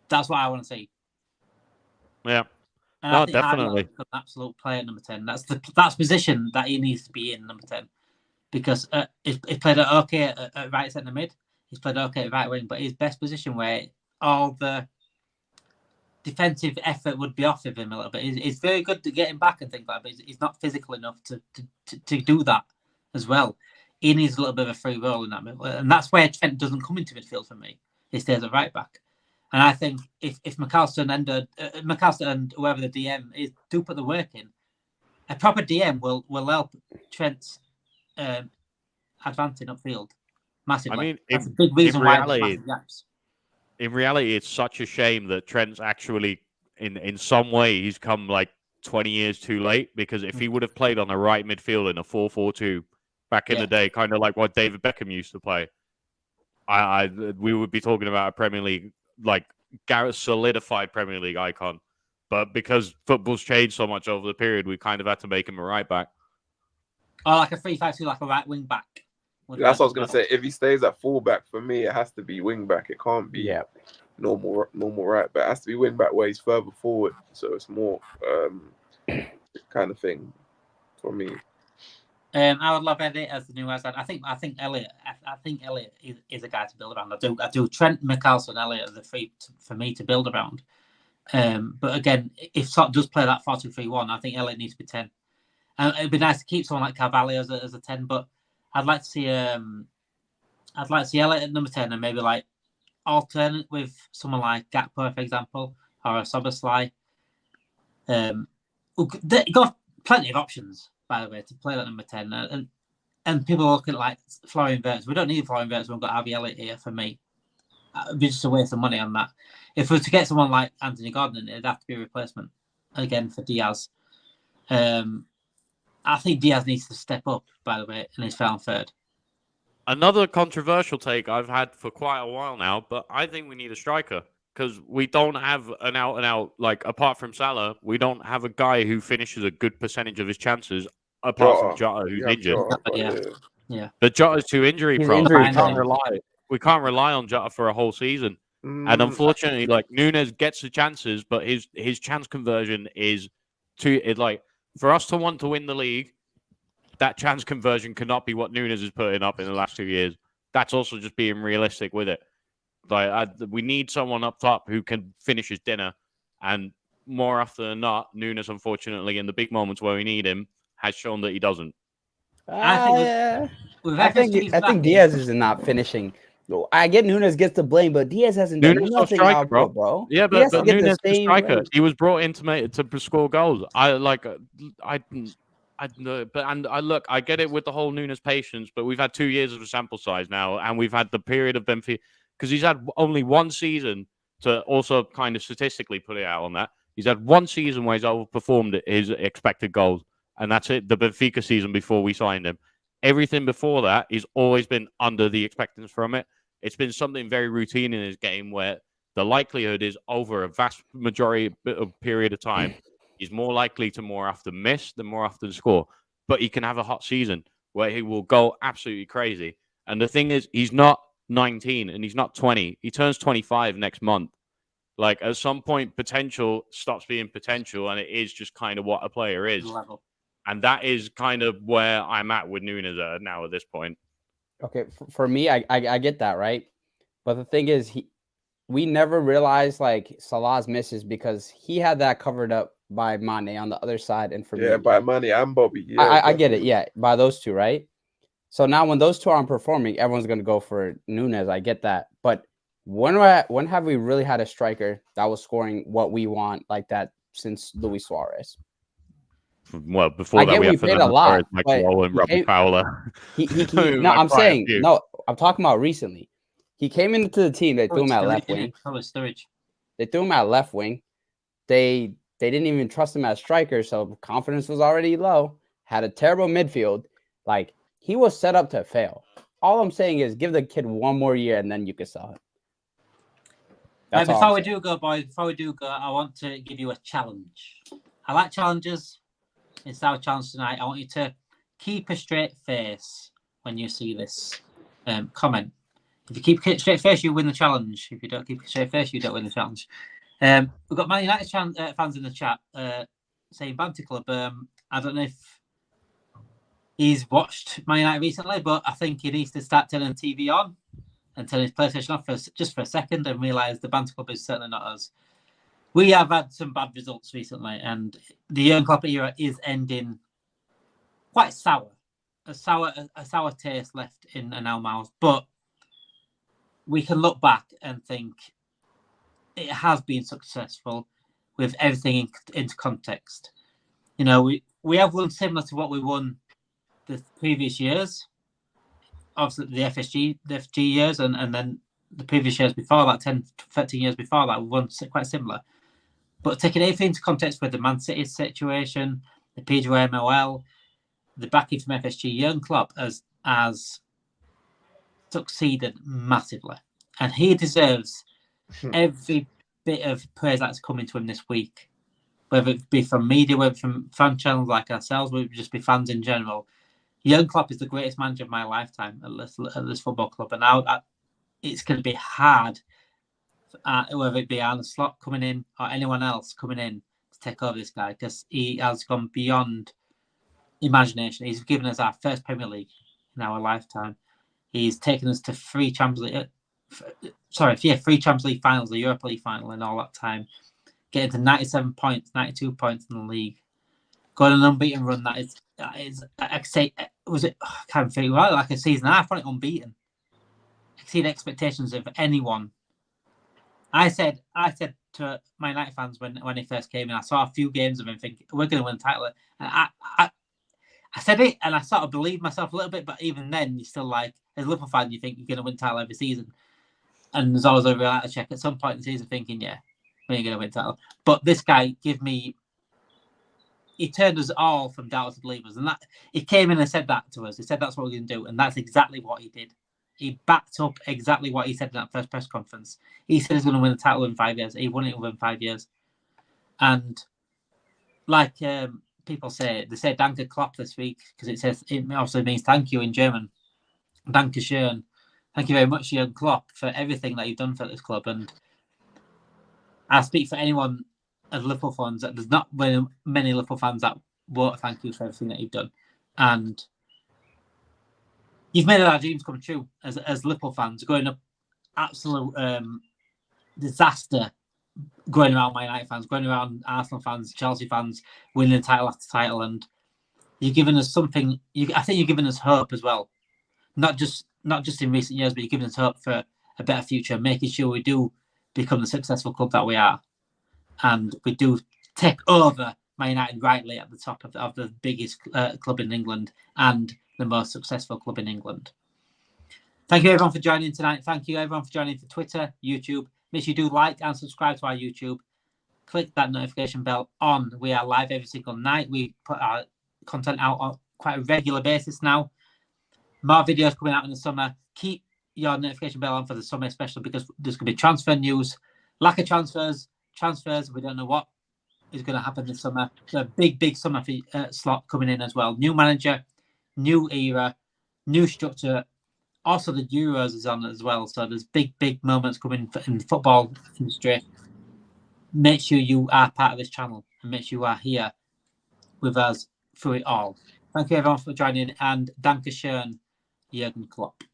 That's what I want to see. Yeah. And no, I think definitely. Harvey an absolute player at number 10. That's position that he needs to be in, number 10, because he played okay at right centre mid. He's played okay at right wing, but his best position where all the defensive effort would be off of him a little bit. He's very good to get him back and things like that, but he's not physical enough to do that as well. He needs a little bit of a free role in that middle, and that's where Trent doesn't come into midfield for me. He stays at right back, and I think if McAllister and whoever the DM is do put the work in, a proper DM will help Trent's advancing upfield massively. I mean, that's a big reason why there's massive gaps. In reality, it's such a shame that Trent's actually, in some way, he's come like 20 years too late, because if he would have played on the right midfield in a 4-4-2 back in the day, kind of like what David Beckham used to play, we would be talking about a Premier League, like solidified Premier League icon. But because football's changed so much over the period, we kind of had to make him a right back. Or like a 3-5-2, like a right wing back. That's what I was going to say. If he stays at fullback, for me, it has to be wing back. It can't be normal right back. It has to be wing back where he's further forward. So it's more kind of thing for me. I would love Elliot as the new outside. I think Elliot is a guy to build around. I do. Trent, McAllister, and Elliot are the three for me to build around. But again, if Slot does play that 4-2-3-1, I think Elliot needs to be 10. It'd be nice to keep someone like Carvalho as a 10, but I'd like to see Elliot at number 10 and maybe like alternate with someone like Gakpo, for example, or a Soboslai. You've got plenty of options, by the way, to play that number 10. And people look at like Florian Wirtz. We don't need Florian Wirtz. We've got Harvey Elliott here for me. It'd be just a waste of money on that. If we were to get someone like Anthony Gordon, it'd have to be a replacement again for Diaz. I think Diaz needs to step up, by the way, and he's found third. Another controversial take I've had for quite a while now, but I think we need a striker, because we don't have an out-and-out, like, apart from Salah, we don't have a guy who finishes a good percentage of his chances, apart from Jota, who's injured. Yeah. But Jota's too injury-prone. We can't rely on Jota for a whole season. And unfortunately, like, Nunes gets the chances, but his chance conversion is too... For us to want to win the league, that chance conversion cannot be what Nunes is putting up in the last 2 years. That's also just being realistic with it. We need someone up top who can finish his dinner. And more often than not, Nunes, unfortunately, in the big moments where we need him, has shown that he doesn't. I think Diaz is not finishing. I get Nunes gets the blame, but Diaz hasn't done nothing out there, bro. Yeah, but Nunes is a striker. He was brought in to score goals. I get it with the whole Nunes patience, but we've had 2 years of a sample size now, and we've had the period of Benfica, because he's had only one season to also kind of statistically put it out on that. He's had one season where he's overperformed his expected goals, and that's it. The Benfica season before we signed him. Everything before that, he's always been under the expectations from it. It's been something very routine in his game where the likelihood is over a vast majority of period of time, he's more likely to more often miss than more often score. But he can have a hot season where he will go absolutely crazy. And the thing is, he's not 19 and he's not 20. He turns 25 next month. Like, at some point, potential stops being potential, and it is just kind of what a player is. And that is kind of where I'm at with Nunes now at this point. Okay, for me, I get that, right? But the thing is, we never realized like Salah's misses because he had that covered up by Mane on the other side, and for me, by Mane and Bobby. Yeah, I get it. By those two, right? So now when those two aren't performing, everyone's going to go for Nunes. I get that, but when have we really had a striker that was scoring what we want like that since Luis Suarez? Well, before that, we played a lot. I'm saying, I'm talking about recently. He came into the team. They threw him at left wing. They threw him at left wing. They didn't even trust him as striker, so confidence was already low. Had a terrible midfield. Like, he was set up to fail. All I'm saying is give the kid one more year, and then you can sell him. Before we do go, I want to give you a challenge. I like challenges. It's our challenge tonight. I want you to keep a straight face when you see this comment. If you keep a straight face, you win the challenge. If you don't keep a straight face, you don't win the challenge. We've got Man United fans in the chat saying Banter Club. I don't know if he's watched Man United recently, but I think he needs to start turning the TV on and turn his PlayStation off just for a second and realise the Banter Club is certainly not us. We have had some bad results recently, and the Jurgen Klopp era is ending quite sour. sour taste left in our mouths, but we can look back and think it has been successful with everything into context. You know, we have won similar to what we won the previous years. Obviously, the FSG years, and then the previous years before that, 10, 13 years before that, we won quite similar. But taking everything into context with the Man City situation, the PWMOL, the backing from FSG, Jurgen Klopp has succeeded massively. And he deserves every bit of praise that's coming to him this week, whether it be from media, whether from fan channels like ourselves, whether it just be fans in general. Jurgen Klopp is the greatest manager of my lifetime at this football club, and it's going to be hard, whether it be Arne Slot coming in or anyone else coming in to take over this guy, because he has gone beyond imagination. He's given us our first Premier League in our lifetime. He's taken us to three Champions League finals, the Europa League final, in all that time, getting to 97 points, 92 points in the league, got an unbeaten run that is I say, was it? I can't think, well, like a season and a half on it unbeaten. Exceed expectations of anyone. I said to my United fans when he first came in, I saw a few games of him thinking we're going to win the title, and I said it, and I sort of believed myself a little bit, but even then, you're still like, as a Liverpool fan, you think you're going to win the title every season. And there's always a reality check at some point in the season thinking, yeah, we're going to win the title. But this guy he turned us all from doubters to believers. And that he came in and said that to us. He said that's what we're going to do. And that's exactly what he did. He backed up exactly what he said in that first press conference. He said he's going to win the title in 5 years. He won it within 5 years. And like people say, they say Danke Klopp this week because it obviously means thank you in German. Danke schön. Thank you very much, Jurgen Klopp, for everything that you've done for this club. And I speak for anyone as Liverpool fans that there's not very many Liverpool fans that won't thank you for everything that you've done. And you've made our dreams come true as Liverpool fans, going up absolute disaster, going around Man United fans, going around Arsenal fans, Chelsea fans, winning title after title. And you've given us something, I think you've given us hope as well. Not just in recent years, but you're giving us hope for a better future, making sure we do become the successful club that we are. And we do take over Man United rightly at the top of the biggest club in England and the most successful club in England. Thank you everyone for joining tonight. Thank you everyone for joining for Twitter, YouTube. Make sure you do like and subscribe to our YouTube. Click that notification bell on. We are live every single night. We put our content out on quite a regular basis now. More videos coming out in the summer. Keep your notification bell on for the summer, especially because there's going to be transfer news, lack of transfers. We don't know what is going to happen this summer. So a big summer slot coming in as well. New manager, new era, new structure. Also, the Euros is on as well. So there's big moments coming in the football industry. Make sure you are part of this channel and make sure you are here with us through it all. Thank you everyone for joining, and Danke schön, Jurgen Klopp.